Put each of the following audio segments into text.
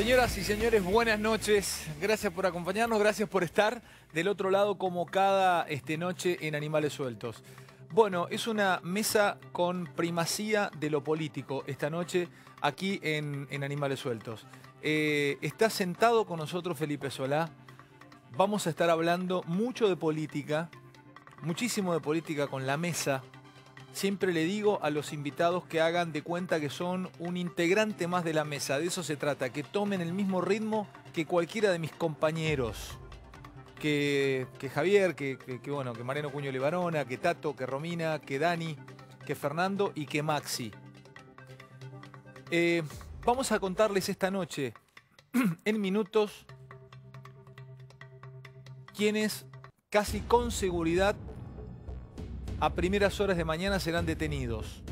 Señoras y señores, buenas noches. Gracias por acompañarnos, gracias por estar del otro lado como cada noche en Animales Sueltos. Bueno, es una mesa con primacía de lo político esta noche aquí en Animales Sueltos. Está sentado con nosotros Felipe Solá. Vamos a estar hablando mucho de política, muchísimo de política con la mesa. Siempre le digo a los invitados que hagan de cuenta que son un integrante más de la mesa. De eso se trata, que tomen el mismo ritmo que cualquiera de mis compañeros. Que Javier, que Mariano Cuño Levarona, que Tato, que Romina, que Dani, que Fernando y que Maxi. Vamos a contarles esta noche, en minutos, quienes casi con seguridad a primeras horas de mañana serán detenidos.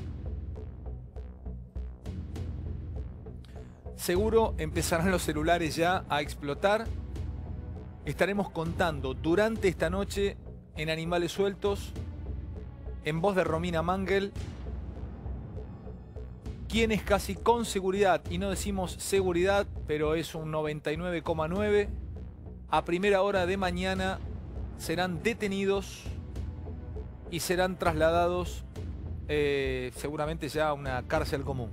Seguro empezarán los celulares ya a explotar. Estaremos contando durante esta noche en Animales Sueltos, en voz de Romina Mangel, quienes casi con seguridad, y no decimos seguridad, pero es un 99,9, a primera hora de mañana serán detenidos y serán trasladados seguramente ya a una cárcel común.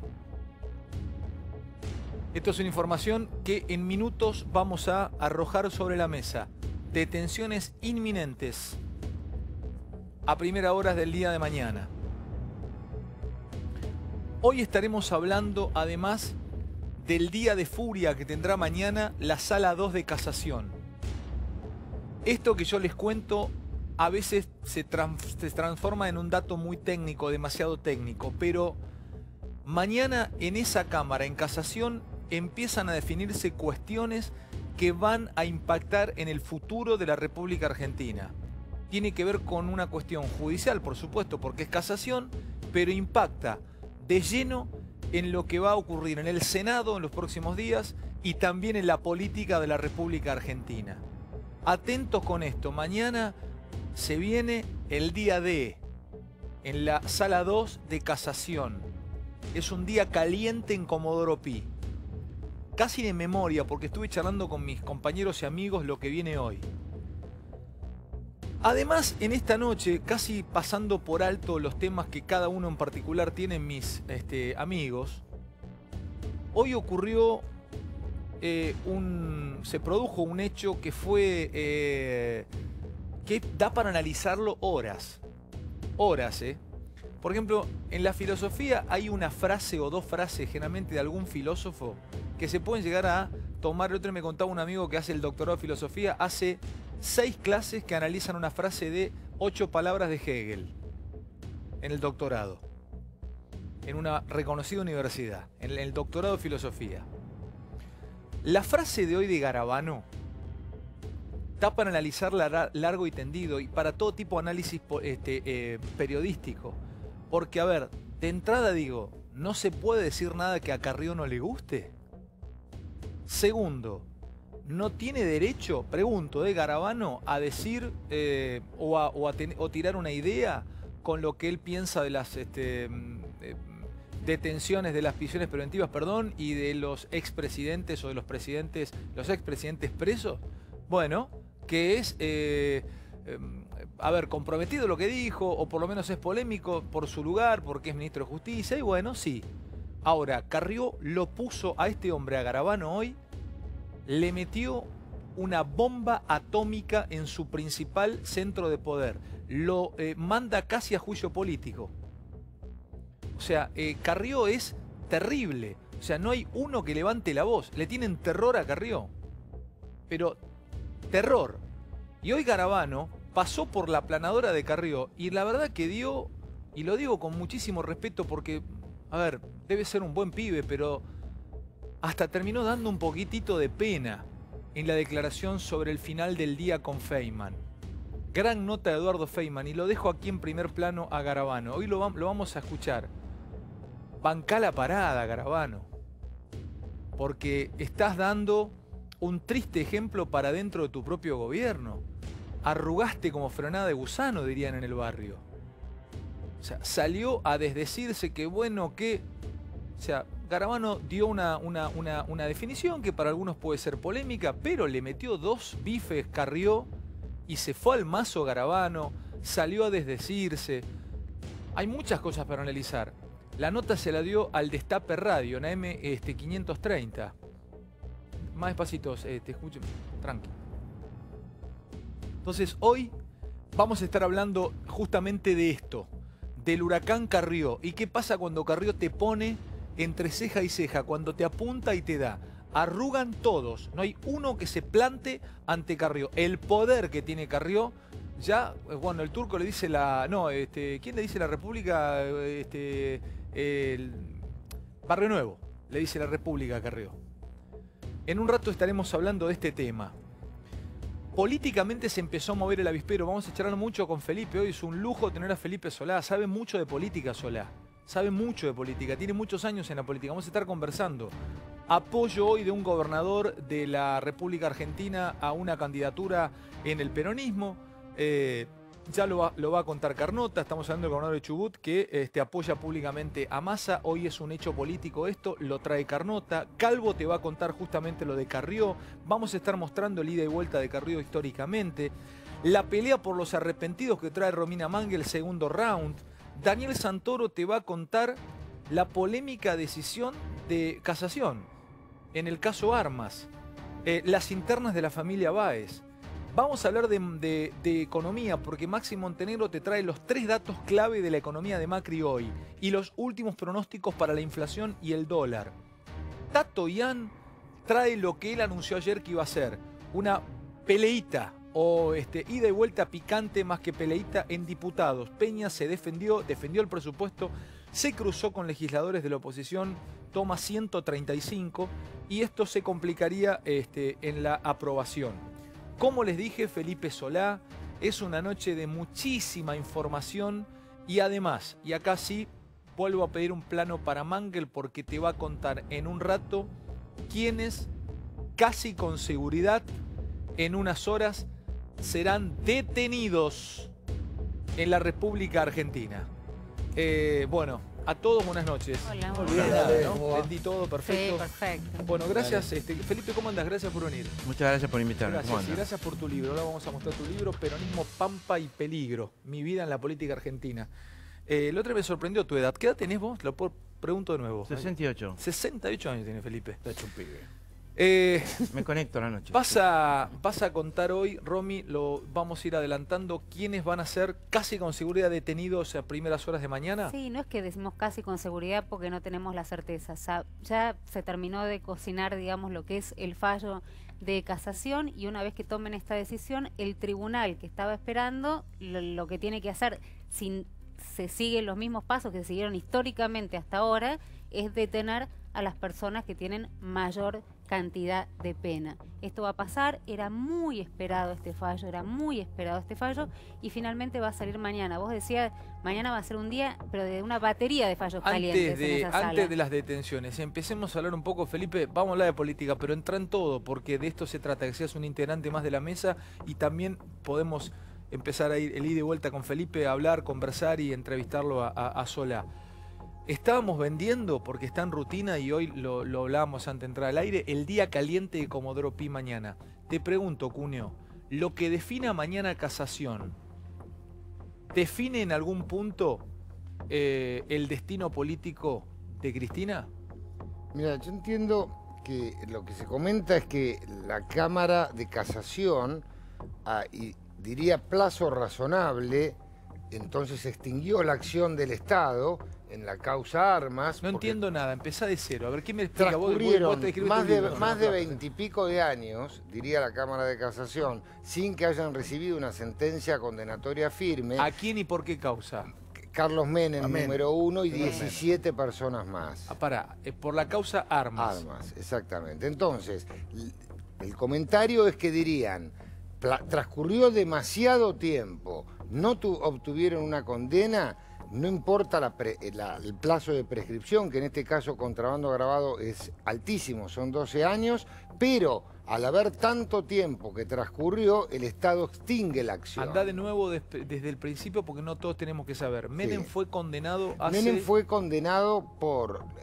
Esto es una información que en minutos vamos a arrojar sobre la mesa. Detenciones inminentes a primera hora del día de mañana. Hoy estaremos hablando además del día de furia que tendrá mañana la Sala 2 de Casación. Esto que yo les cuento a veces se transforma en un dato muy técnico, demasiado técnico, pero mañana en esa Cámara, en Casación, empiezan a definirse cuestiones que van a impactar en el futuro de la República Argentina. Tiene que ver con una cuestión judicial, por supuesto, porque es casación, pero impacta de lleno en lo que va a ocurrir en el Senado en los próximos días y también en la política de la República Argentina. Atentos con esto, mañana se viene el día D en la Sala 2 de Casación. Es un día caliente en Comodoro Pi. Casi de memoria, porque estuve charlando con mis compañeros y amigos lo que viene hoy. Además, en esta noche, casi pasando por alto los temas que cada uno en particular tienen mis amigos, hoy ocurrió se produjo un hecho que fue que da para analizarlo horas. Horas, Por ejemplo, en la filosofía hay una frase o dos frases generalmente de algún filósofo que se pueden llegar a tomar. El otro me contaba un amigo que hace el doctorado de filosofía, hace 6 clases que analizan una frase de 8 palabras de Hegel en el doctorado, en una reconocida universidad, en el doctorado de filosofía. La frase de hoy de Garabano está para analizarla largo y tendido y para todo tipo de análisis periodístico. Porque, a ver, de entrada digo, no se puede decir nada que a Carrió no le guste. Segundo, no tiene derecho, pregunto, Garabano, a decir o tirar una idea con lo que él piensa de las detenciones, de las prisiones preventivas, perdón, y de los expresidentes o de los expresidentes presos. Bueno, que es, comprometido lo que dijo, o por lo menos es polémico por su lugar, porque es ministro de Justicia, y bueno, sí. Ahora, Carrió lo puso a este hombre, a Garabano, hoy, le metió una bomba atómica en su principal centro de poder. Lo manda casi a juicio político. O sea, Carrió es terrible. O sea, no hay uno que levante la voz. Le tienen terror a Carrió. Pero terror. Y hoy Garabano pasó por la aplanadora de Carrió y la verdad que dio, y lo digo con muchísimo respeto porque, a ver, debe ser un buen pibe, pero hasta terminó dando un poquitito de pena en la declaración sobre el final del día con Feynman. Gran nota de Eduardo Feynman, y lo dejo aquí en primer plano a Garabano. Hoy lo vamos a escuchar. Bancá la parada, Garabano, porque estás dando un triste ejemplo para dentro de tu propio gobierno. Arrugaste como frenada de gusano, dirían en el barrio. O sea, salió a desdecirse que bueno que... O sea, Garabano dio una definición que para algunos puede ser polémica, pero le metió 2 bifes Carrió y se fue al mazo Garabano, salió a desdecirse. Hay muchas cosas para analizar. La nota se la dio al Destape Radio, en AM 530. Más despacitos, te escucho, tranqui. Entonces hoy vamos a estar hablando justamente de esto, del huracán Carrió. ¿Y qué pasa cuando Carrió te pone entre ceja y ceja? Cuando te apunta y te da. Arrugan todos. No hay uno que se plante ante Carrió. El poder que tiene Carrió, ya, bueno, el turco le dice la... No, ¿quién le dice la República? El Barrio Nuevo. Le dice la República a Carrió. En un rato estaremos hablando de este tema. Políticamente se empezó a mover el avispero. Vamos a charlar mucho con Felipe. Hoy es un lujo tener a Felipe Solá. Sabe mucho de política, Solá. Sabe mucho de política. Tiene muchos años en la política. Vamos a estar conversando. Apoyo hoy de un gobernador de la República Argentina a una candidatura en el peronismo. Ya lo va a contar Carnota. Estamos hablando del gobernador de Chubut que apoya públicamente a Massa. Hoy es un hecho político esto, lo trae Carnota. Calvo te va a contar justamente lo de Carrió. Vamos a estar mostrando el ida y vuelta de Carrió históricamente. La pelea por los arrepentidos que trae Romina Mangue, el segundo round. Daniel Santoro te va a contar la polémica decisión de casación en el caso Armas. Las internas de la familia Báez. Vamos a hablar de economía porque Maxi Montenegro te trae los 3 datos clave de la economía de Macri hoy y los últimos pronósticos para la inflación y el dólar. Tato Ian trae lo que él anunció ayer que iba a ser una peleita o ida y vuelta picante más que peleita en diputados. Peña se defendió el presupuesto, se cruzó con legisladores de la oposición, toma 135 y esto se complicaría en la aprobación. Como les dije, Felipe Solá, es una noche de muchísima información y además, y acá sí, vuelvo a pedir un plano para Mangel porque te va a contar en un rato quiénes, casi con seguridad, en unas horas serán detenidos en la República Argentina. Bueno, a todos buenas noches. Hola, ¿no? Entendí todo, perfecto. Sí, perfecto. Bueno, gracias. Felipe, ¿cómo andas? Gracias por venir. Muchas gracias por invitarme. Gracias, y gracias por tu libro. Ahora vamos a mostrar tu libro, Peronismo, Pampa y Peligro. Mi vida en la política argentina. El otro me sorprendió tu edad. ¿Qué edad tenés vos? Lo pregunto de nuevo. 68. 68 años tiene Felipe. Está hecho un pibe. Eh, Me conecto a la noche. vas a contar hoy, Romy, lo vamos a ir adelantando, quiénes van a ser casi con seguridad detenidos a primeras horas de mañana. Sí, no es que decimos casi con seguridad porque no tenemos la certeza. Ya se terminó de cocinar, digamos, lo que es el fallo de casación y una vez que tomen esta decisión, el tribunal que estaba esperando lo que tiene que hacer, si se siguen los mismos pasos que se siguieron históricamente hasta ahora, es detener a las personas que tienen mayor cantidad de pena. Esto va a pasar, era muy esperado este fallo, y finalmente va a salir mañana. Vos decías, mañana va a ser un día, pero de una batería de fallos calientes en esa sala. Antes de las detenciones, empecemos a hablar un poco, Felipe, vamos a hablar de política, pero entra en todo, porque de esto se trata, que seas un integrante más de la mesa y también podemos empezar a ir el ida y vuelta con Felipe, a hablar, conversar y entrevistarlo a Solá. Estábamos vendiendo, porque está en rutina y hoy lo hablábamos antes de entrar al aire, el día caliente de Comodoro Pi mañana. Te pregunto, Cuneo, lo que defina mañana casación, ¿define en algún punto el destino político de Cristina? Mira, yo entiendo que lo que se comenta es que la Cámara de Casación, y diría plazo razonable, entonces extinguió la acción del Estado en la causa Armas. No entiendo nada, empezá de cero. A ver, ¿qué me explica? Transcurrieron más de libro. 20 y pico de años, diría la Cámara de Casación, sin que hayan recibido una sentencia condenatoria firme. ¿A quién y por qué causa? Carlos Menem, número 1, y 17 personas más. Por la causa Armas. Armas, exactamente. Entonces, el comentario es que dirían, transcurrió demasiado tiempo, no obtuvieron una condena, no importa el plazo de prescripción, que en este caso contrabando agravado es altísimo, son 12 años, pero al haber tanto tiempo que transcurrió, el Estado extingue la acción. Andá de nuevo desde el principio porque no todos tenemos que saber. Menem fue condenado hace... Menem fue condenado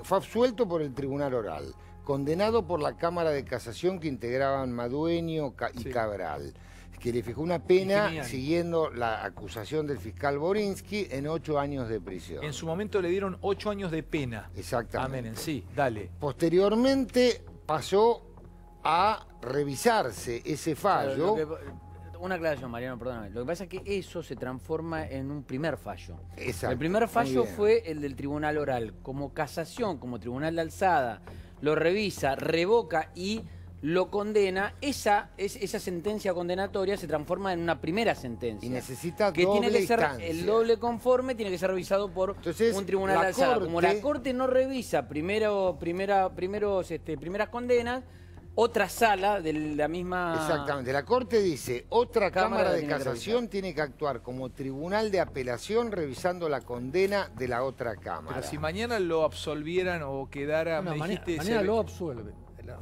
fue absuelto por el Tribunal Oral, condenado por la Cámara de Casación que integraban Madueño y Cabral, que le fijó una pena, siguiendo la acusación del fiscal Borinsky, en 8 años de prisión. En su momento le dieron 8 años de pena. Exactamente. A Menem, sí, dale. Posteriormente pasó a revisarse ese fallo. Claro, una aclaración, Mariano, perdóname. Lo que pasa es que eso se transforma en un primer fallo. Exacto. El primer fallo fue el del Tribunal Oral. Como casación, como tribunal de alzada, lo revisa, revoca y lo condena. Esa sentencia condenatoria se transforma en una primera sentencia. Y necesita que doble tiene que ser instancia. el doble conforme, tiene que ser revisado por un tribunal de alzada. Como la Corte no revisa primeras condenas, otra sala de la misma... Exactamente. La Corte dice, otra Cámara de Casación tiene que actuar como tribunal de apelación revisando la condena de la otra Cámara. Pero si mañana lo absolvieran o quedara... No, me dijiste, mañana lo absuelve.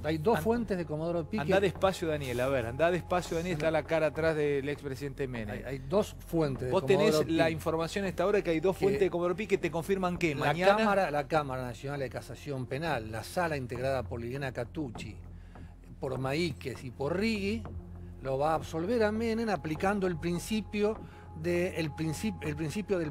Hay dos fuentes de Comodoro Pi. Andá despacio, Daniel. A ver, andá despacio, Daniel. Está la cara atrás del expresidente Menem. Hay dos fuentes de Vos Comodoro tenés Pi. la información a esta hora que hay dos fuentes de Comodoro Pi que te confirman que mañana... La Cámara Nacional de Casación Penal, la sala integrada por Liliana Catucci, por Maíquez y por Rigui, lo va a absolver a Menem aplicando el principio del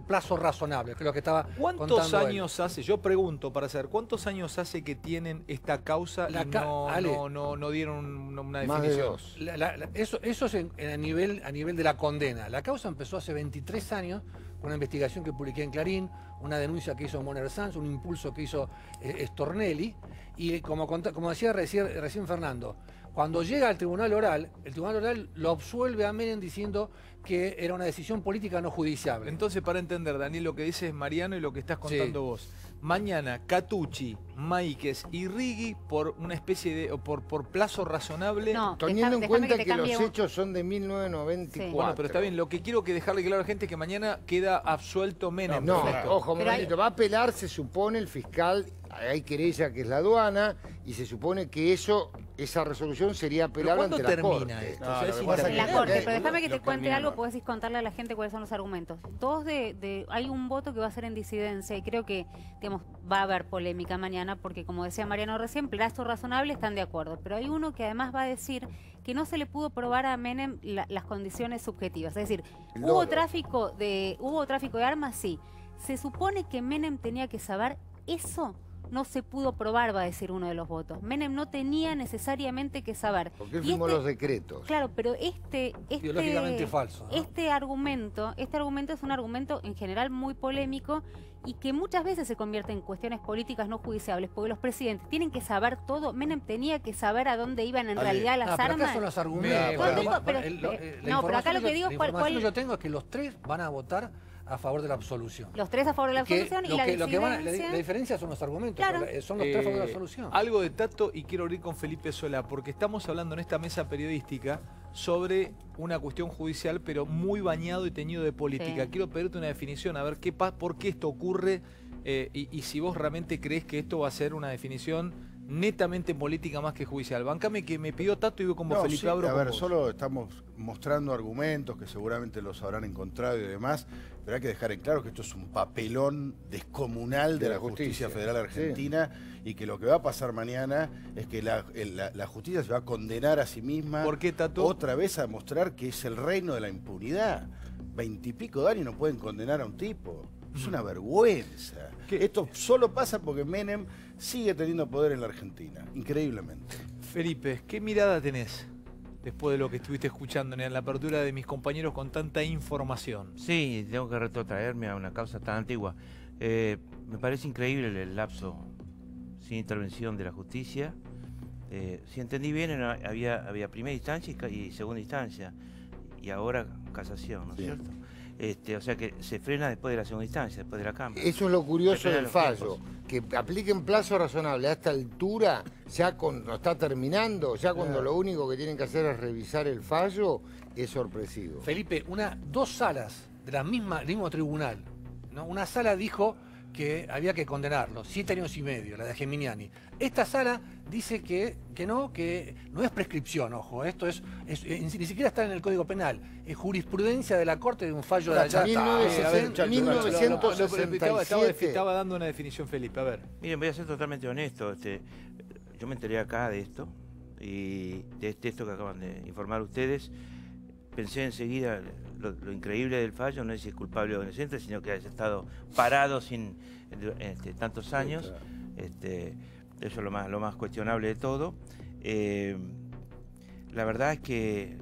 plazo razonable, que es lo que estaba ¿Cuántos contando años hace? Yo pregunto para saber, ¿cuántos años hace que tienen esta causa y no dieron una definición? Más de 2. Eso es a nivel de la condena. La causa empezó hace 23 años con una investigación que publiqué en Clarín, una denuncia que hizo Moner Sanz, un impulso que hizo Stornelli, y como decía recién Fernando, cuando llega al Tribunal Oral, el Tribunal Oral lo absuelve a Menem diciendo que era una decisión política no judiciable. Entonces, para entender, Daniel, lo que dices Mariano y lo que estás contando vos. Mañana, Catucci, Maíquez y Rigui, por una especie de... por plazo razonable... No, teniendo en cuenta que los cambie hechos son de 1994. Bueno, pero está bien. Lo que quiero dejarle claro a la gente es que mañana queda absuelto Menem. No, Perfecto. ojo, momentito, va a apelar, se supone, el fiscal, hay querella que es la aduana, y se supone que esa resolución sería apelable ante la Corte. Esto? No, O sea, lo es que pasa es En la que- Corte, pero déjame que lo te cuente termina algo, mal. podés contarle a la gente cuáles son los argumentos. Hay un voto que va a ser en disidencia y creo que, digamos, va a haber polémica mañana porque, como decía Mariano recién, plazo razonable, están de acuerdo. Pero hay uno que además va a decir que no se le pudo probar a Menem las condiciones subjetivas. Es decir, ¿hubo tráfico de armas? Sí. Se supone que Menem tenía que saber eso. No se pudo probar, va a decir uno de los votos. Menem no tenía necesariamente que saber. Porque él Y firmó los decretos. Claro, pero Biológicamente falso, ¿no? este argumento es un argumento en general muy polémico y que muchas veces se convierte en cuestiones políticas no judiciables, porque los presidentes tienen que saber todo. Menem tenía que saber a dónde iban en realidad las pero armas. acá son los argumentos. Pero acá lo que digo es la información que yo tengo es que los tres van a votar a favor de la absolución. Los tres a favor de la absolución y la disidencia. La diferencia son los argumentos, Claro. pero son los tres a favor de la absolución. Algo de Tato, y quiero abrir con Felipe Solá, porque estamos hablando en esta mesa periodística sobre una cuestión judicial, pero muy bañado y teñido de política. Sí. Quiero pedirte una definición, a ver por qué esto ocurre y si vos realmente crees que esto va a ser una definición netamente política más que judicial. Bancame que me pidió Tato y voy como Felipe sí, abro a con ver, vos. solo estamos mostrando argumentos que seguramente los habrán encontrado y demás, pero hay que dejar en claro que esto es un papelón descomunal de la Justicia Federal Argentina y que lo que va a pasar mañana es que la justicia se va a condenar a sí misma. ¿Por qué, Tato? Otra vez a demostrar que es el reino de la impunidad. 20 y pico de años no pueden condenar a un tipo. Es una vergüenza. Esto solo pasa porque Menem sigue teniendo poder en la Argentina, increíblemente. Felipe, ¿qué mirada tenés después de lo que estuviste escuchando en la apertura de mis compañeros con tanta información? Sí, tengo que retrotraerme a una causa tan antigua. Me parece increíble el lapso sin intervención de la justicia. Si entendí bien, había primera instancia y segunda instancia, y ahora casación, ¿no es cierto? O sea que se frena después de la segunda instancia, después de la Cámara. Eso es lo curioso del los fallo, que apliquen plazo razonable a esta altura, ya cuando está terminando, ya cuando lo único que tienen que hacer es revisar el fallo, es sorpresivo. Felipe, dos salas del mismo tribunal ¿no? Una sala dijo que había que condenarlo, 7 años y medio, la de Geminiani. Esta sala dice que no es prescripción, ojo, esto ni siquiera está en el Código Penal, es jurisprudencia de la Corte de un fallo de allá. 1967. Estaba dando una definición, Felipe, a ver. Miren, voy a ser totalmente honesto. Yo me enteré acá de esto, y de esto que acaban de informar ustedes. Pensé enseguida lo increíble del fallo, no es si es culpable o inocente, sino que haya estado parado tantos años. Eso es lo más cuestionable de todo. La verdad es que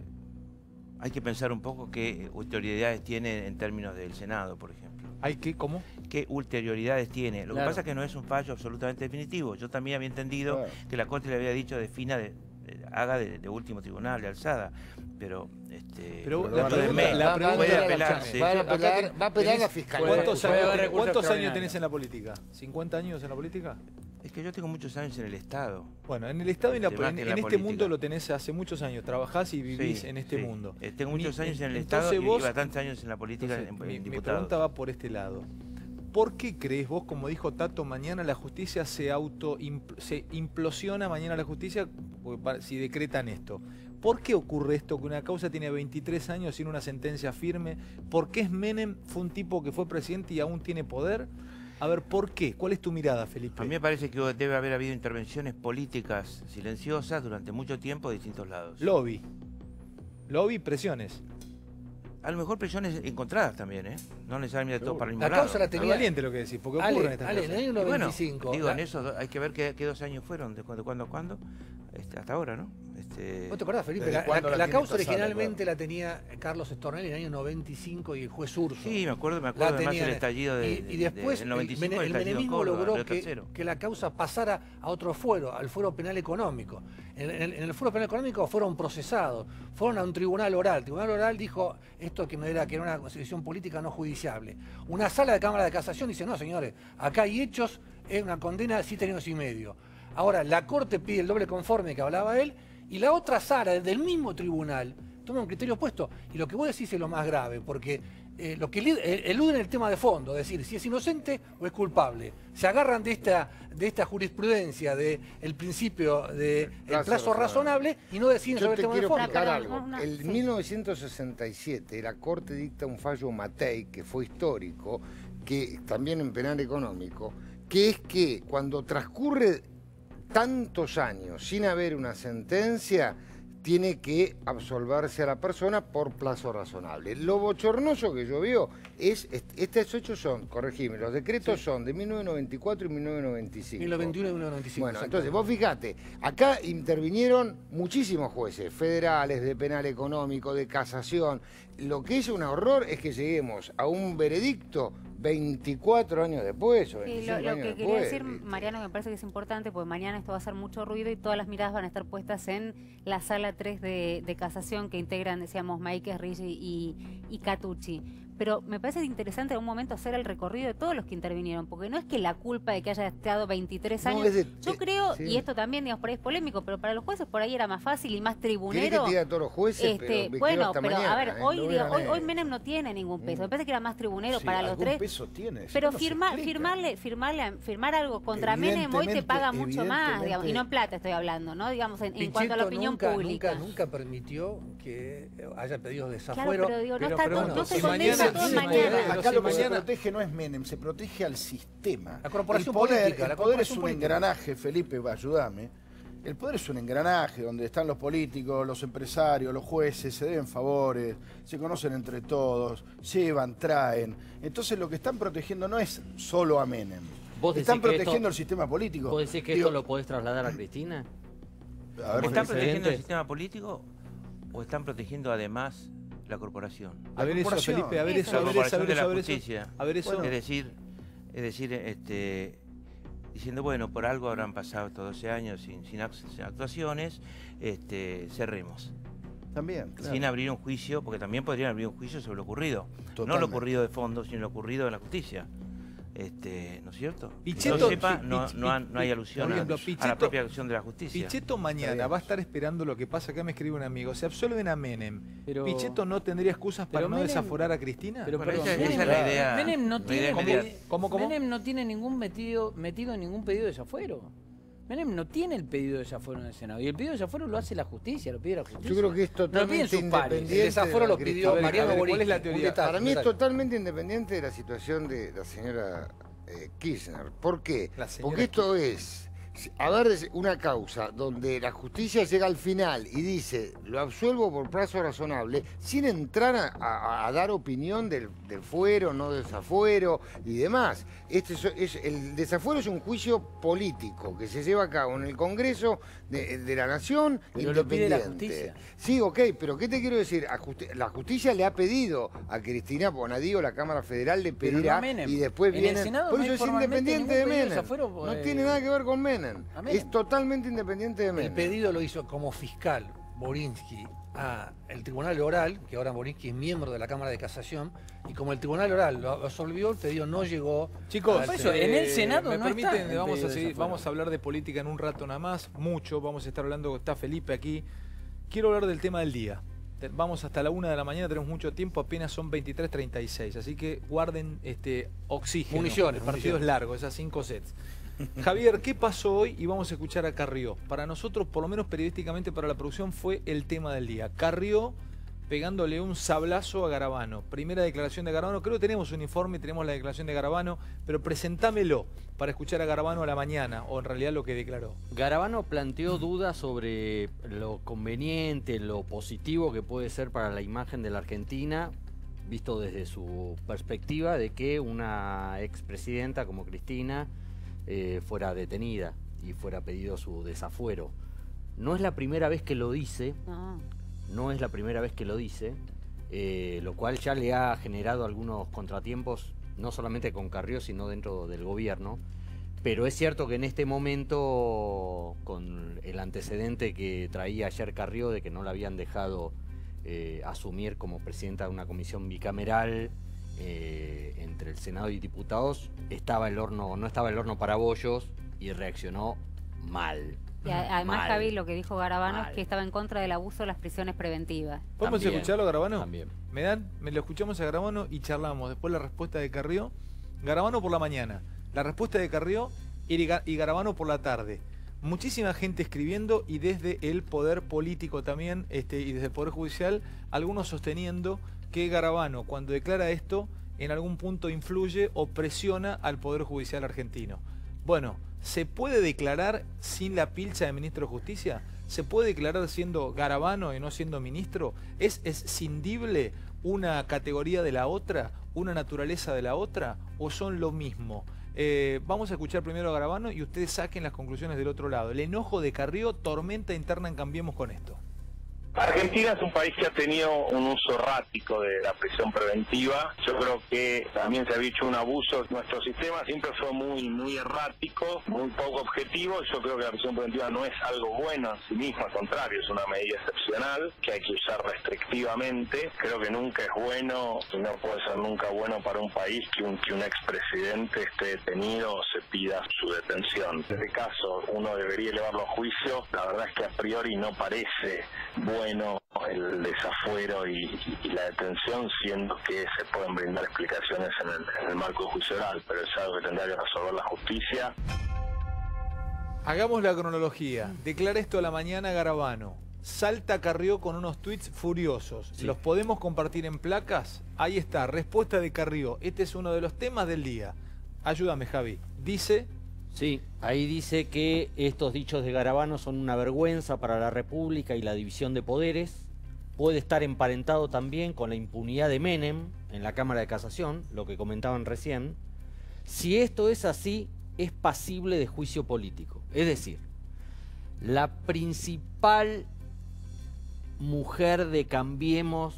hay que pensar un poco qué ulterioridades tiene en términos del Senado, por ejemplo. ¿Hay qué? ¿Cómo? ¿Qué ulterioridades tiene? Lo que pasa es que no es un fallo absolutamente definitivo. Yo también había entendido que la Corte le había dicho haga de último tribunal, de alzada. Pero la pregunta puede apelarse. Va a apelar la fiscalía. ¿Cuántos años tenés en la política? ¿50 años en la política? Es que yo tengo muchos años en el Estado. Bueno, en el Estado y en este política. mundo lo tenés hace muchos años. Trabajás y vivís en este mundo. Tengo muchos años en el Estado y bastantes años en la política. Mi pregunta va por este lado. ¿Por qué crees vos, como dijo Tato, mañana la justicia se implosiona mañana la justicia si decretan esto? ¿Por qué ocurre esto? Que una causa tiene 23 años sin una sentencia firme. ¿Por qué Menem fue un tipo que fue presidente y aún tiene poder? A ver, ¿por qué? ¿Cuál es tu mirada, Felipe? A mí me parece que debe haber habido intervenciones políticas silenciosas durante mucho tiempo de distintos lados. Lobby, presiones. A lo mejor presiones encontradas también, ¿eh? No necesariamente todo para el mismo La lado. causa la tenía... Es valiente lo que decís, porque ocurren estas en cosas. el año 95... Bueno, en eso hay que ver qué 2 años fueron, de cuándo a cuándo, hasta ahora, ¿no? ¿Vos te acordás, Felipe? La causa originalmente la tenía Carlos Stornelli en el año 95 y el juez Urso. Sí, me acuerdo además el estallido y después del 95, el menemismo logró que la causa pasara a otro fuero, al fuero penal económico. En el fuero penal económico fueron procesados, fueron a un tribunal oral. El tribunal oral dijo esto que era una decisión política no judiciable. Una sala de Cámara de Casación dice, no señores, acá hay hechos, es una condena de 7 años y medio. Ahora, la Corte pide el doble conforme que hablaba él, y la otra sala del mismo tribunal toma un criterio opuesto. Y lo que vos decís es lo más grave, porque lo que eluden el tema de fondo, es decir, si es inocente o es culpable. Se agarran de esta jurisprudencia, del principio del plazo razonable, y no deciden sobre el tema de fondo. Yo te quiero explicar algo. En 1967 la Corte dicta un fallo Matei, que fue histórico, que también en penal económico, que es que cuando transcurre tantos años sin haber una sentencia, tiene que absolverse a la persona por plazo razonable. Lo bochornoso que yo veo es, estos hechos son, corregime, los decretos son de 1994 y 1995. 1921 y 1995. Bueno, entonces vos fijate, acá intervinieron muchísimos jueces, federales, de penal económico, de casación. Lo que es un horror es que lleguemos a un veredicto 24 años después o 25 lo años que después. quería decir, Mariano, me parece que es importante, porque mañana esto va a hacer mucho ruido y todas las miradas van a estar puestas en la sala 3 de casación que integran, decíamos, Máiquez, Ricci y Catucci. Pero me parece interesante en un momento hacer el recorrido de todos los que intervinieron, porque no es que la culpa de que haya estado 23 años, yo creo, sí. Y esto también, digamos, por ahí es polémico, pero para los jueces por ahí era más fácil y más tribunero. ¿Querés que te diga a todos los jueces? Bueno, pero mañana, a ver, hoy Menem no tiene ningún peso, me parece que era más tribunero para los tres. Peso tiene, pero no firmar algo contra Menem hoy te paga mucho más, digamos, y no en plata estoy hablando, ¿no? Digamos, en cuanto a la opinión pública. Nunca permitió que haya pedidos de Claro, desafuero. pero digo, no se si condena todo mañana. Acá lo que se protege no es Menem, se protege al sistema. La corporación política. El poder es un política. engranaje, Felipe, ayúdame. El poder es un engranaje donde están los políticos, los empresarios, los jueces, se deben favores, se conocen entre todos, llevan, traen. Entonces lo que están protegiendo no es solo a Menem. Están protegiendo el sistema político. ¿Vos decís que esto lo podés trasladar a Cristina? A ver, ¿Están protegiendo el sistema político o están protegiendo además la corporación? A ver eso, Felipe, a ver eso, La a ver corporación eso, de la a ver eso. justicia. A ver eso. Es decir, diciendo, bueno, por algo habrán pasado estos 12 años sin actuaciones, cerremos. También, claro. Sin abrir un juicio, porque también podrían abrir un juicio sobre lo ocurrido. No Totalmente. lo ocurrido de fondo, sino lo ocurrido en la justicia. ¿no es cierto? Pichetto, Que yo sepa, no hay alusión por ejemplo, a la propia acción de la justicia. Pichetto mañana va a estar esperando lo que pasa. Acá me escribe un amigo. Se absuelven a Menem. Pero- ¿Pichetto no tendría excusas para no Menem- desaforar a Cristina? Pero Bueno, perdón, esa es la idea. Menem no la tiene, idea inmediata. ¿Cómo? Menem no tiene metido en ningún pedido de desafuero. Menem no tiene el pedido de desafuero en el Senado. Y el pedido de desafuero lo hace la justicia, lo pide la justicia. Yo creo que es No lo piden totalmente sus pares. independiente. El desaforo lo de la pidió Cristina. Mariano ¿cuál es Boric. la teoría? Para mí es totalmente independiente de la situación de la señora Kirchner. ¿Por qué? La señora Porque esto es, a ver, es una causa donde la justicia llega al final y dice, lo absuelvo por plazo razonable, sin entrar a dar opinión del fuero, no desafuero y demás. El desafuero es un juicio político que se lleva a cabo en el Congreso de la Nación, Pero lo pide la independiente. justicia. Sí, ok, pero ¿qué te quiero decir? La justicia le ha pedido a Cristina Bonadío, la Cámara Federal, le Pero pedirá no a Menem. y después En el viene. Senado Por no eso hay es formalmente independiente ningún de pedido de Menem. desafuero, No tiene nada que ver con Menem. a Menem. Es totalmente independiente de El Menem. pedido lo hizo como fiscal Borinsky al Tribunal Oral, que ahora Borinsky es miembro de la Cámara de Casación, y como el Tribunal Oral lo absolvió, el pedido no llegó. Chicos, al Por eso, Senado. en el Senado me no está permiten, el vamos pedido a de seguir, desafuero. vamos a hablar de política en un rato nada más, mucho, vamos a estar hablando, está Felipe aquí. Quiero hablar del tema del día. Vamos hasta la 1 de la mañana, tenemos mucho tiempo, apenas son 23:36, así que guarden oxígeno. Municiones, el partido municiones. es largo, esas 5 sets. Javier, ¿qué pasó hoy? Y vamos a escuchar a Carrió. Para nosotros, por lo menos periodísticamente para la producción, fue el tema del día. Carrió pegándole un sablazo a Garabano. Primera declaración de Garabano. Creo que tenemos un informe, tenemos la declaración de Garabano, pero presentámelo para escuchar a Garabano a la mañana, o en realidad lo que declaró. Garabano planteó dudas sobre lo conveniente, lo positivo que puede ser para la imagen de la Argentina, visto desde su perspectiva de que una expresidenta como Cristina fuera detenida y fuera pedido su desafuero. No es la primera vez que lo dice, no es la primera vez que lo dice, lo cual ya le ha generado algunos contratiempos, no solamente con Carrió, sino dentro del gobierno. Pero es cierto que en este momento, con el antecedente que traía ayer Carrió de que no la habían dejado asumir como presidenta de una comisión bicameral entre el Senado y diputados, no estaba el horno para bollos y reaccionó mal. Y además, Mal. Javi, lo que dijo Garabano Mal. es que estaba en contra del abuso de las prisiones preventivas. ¿Podemos También, escucharlo, Garabano? también. Me lo escuchamos a Garabano y charlamos. Después la respuesta de Carrió. Garabano por la mañana. La respuesta de Carrió y Garabano por la tarde. Muchísima gente escribiendo y desde el poder político también y desde el poder judicial, algunos sosteniendo que Garabano, cuando declara esto, en algún punto influye o presiona al poder judicial argentino. Bueno, ¿se puede declarar sin la pilcha de ministro de Justicia? ¿Se puede declarar siendo Garabano y no siendo ministro? ¿Es escindible una categoría de la otra, una naturaleza de la otra, o son lo mismo? Vamos a escuchar primero a Garabano y ustedes saquen las conclusiones del otro lado. El enojo de Carrió, tormenta interna en Cambiemos con esto. Argentina es un país que ha tenido un uso errático de la prisión preventiva. Yo creo que también se ha dicho un abuso. Nuestro sistema siempre fue muy errático, muy poco objetivo. Yo creo que la prisión preventiva no es algo bueno en sí mismo, al contrario, es una medida excepcional que hay que usar restrictivamente. Creo que nunca es bueno y no puede ser nunca bueno para un país que un expresidente esté detenido o se pida su detención. En este caso, uno debería elevarlo a juicio. La verdad es que a priori no parece bueno el desafuero y la detención, siendo que se pueden brindar explicaciones en el marco juicio oral, pero es algo que tendrá que resolver la justicia. Hagamos la cronología. Declara esto a la mañana Garabano. Salta Carrió con unos tweets furiosos. Sí. ¿Los podemos compartir en placas? Ahí está, respuesta de Carrió. Este es uno de los temas del día. Ayúdame, Javi. Dice... Sí, ahí dice que estos dichos de Garabano son una vergüenza para la República y la división de poderes. Puede estar emparentado también con la impunidad de Menem en la Cámara de Casación, lo que comentaban recién. Si esto es así, es pasible de juicio político. Es decir, la principal mujer de Cambiemos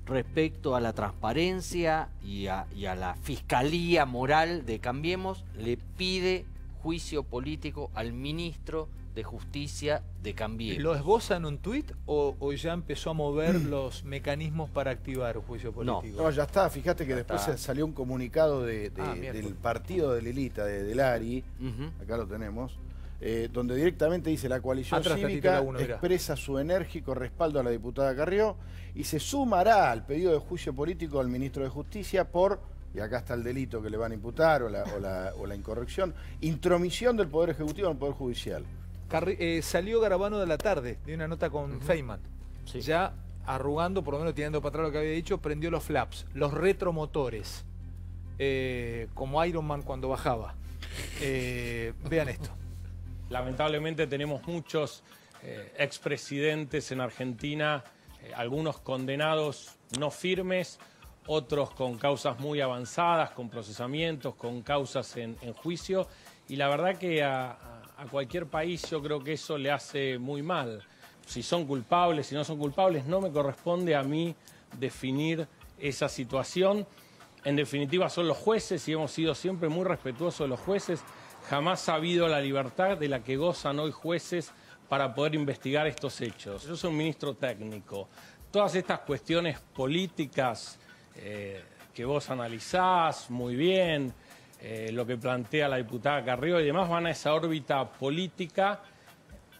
respecto a la transparencia y a la fiscalía moral de Cambiemos le pide juicio político al ministro de Justicia de Cambiemos. ¿Lo esboza en un tuit o ya empezó a mover los mecanismos para activar un juicio político? No, ya está. Fíjate que después está. salió un comunicado del miércoles. partido de Lilita, de Lari, acá lo tenemos, donde directamente dice: la coalición Atrás, cívica capítulo 1, mirá. expresa su enérgico respaldo a la diputada Carrió y se sumará al pedido de juicio político al ministro de Justicia por, y acá está el delito que le van a imputar o la incorrección, intromisión del Poder Ejecutivo en el Poder Judicial. Salió Garabano de la tarde, de una nota con Feynman. Sí. Ya arrugando, por lo menos tirando para atrás lo que había dicho, prendió los flaps, los retromotores, como Iron Man cuando bajaba. Vean esto. Lamentablemente tenemos muchos expresidentes en Argentina, algunos condenados no firmes, otros con causas muy avanzadas, con procesamientos, con causas en juicio, y la verdad que a cualquier país yo creo que eso le hace muy mal. Si son culpables, si no son culpables, no me corresponde a mí definir esa situación. En definitiva son los jueces y hemos sido siempre muy respetuosos de los jueces. Jamás ha habido la libertad de la que gozan hoy jueces para poder investigar estos hechos. Yo soy un ministro técnico. Todas estas cuestiones políticas que vos analizás muy bien, lo que plantea la diputada Carrió y demás, van a esa órbita política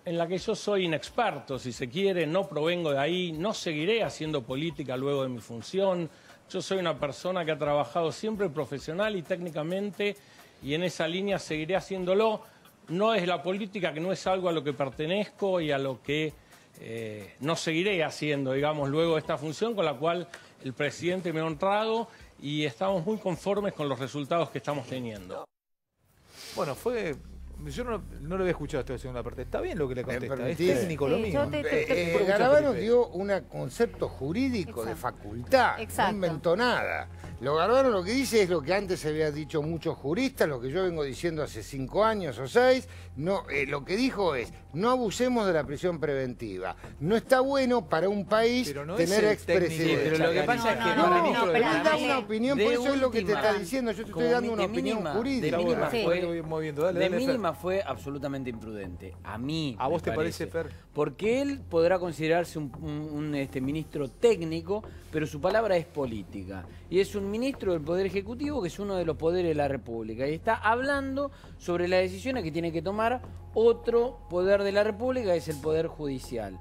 en la que yo soy inexperto, si se quiere, no provengo de ahí, no seguiré haciendo política luego de mi función. Yo soy una persona que ha trabajado siempre profesional y técnicamente, y en esa línea seguiré haciéndolo. No es la política, que no es algo a lo que pertenezco y a lo que no seguiré haciendo, digamos, luego de esta función, con la cual el presidente me ha honrado y estamos muy conformes con los resultados que estamos teniendo. Bueno, yo no lo había escuchado esta segunda parte. Está bien lo que le contesta, es permitís? técnico lo Sí, mismo. Garabano dio un concepto jurídico de facultad, Exacto. no inventó nada. Garabano lo que dice es lo que antes se había dicho muchos juristas, lo que yo vengo diciendo hace 5 años o 6. No, lo que dijo es: no abusemos de la prisión preventiva. No está bueno para un país Pero no tener es el expresidentes. técnico. Pero lo que pasa es que pero él da dale. una opinión, por De eso es lo que te última, está diciendo. Yo te estoy dando una opinión jurídica. De mínima Sí. fue, Moviendo. Dale, de dale, Fer. mínima fue absolutamente imprudente. A mí. ¿A vos me te parece, Fer? Porque él podrá considerarse un ministro técnico, pero su palabra es política. Y es un ministro del Poder Ejecutivo, que es uno de los poderes de la República. Y está hablando sobre las decisiones que tiene que tomar otro poder de la República, que es el Poder Judicial.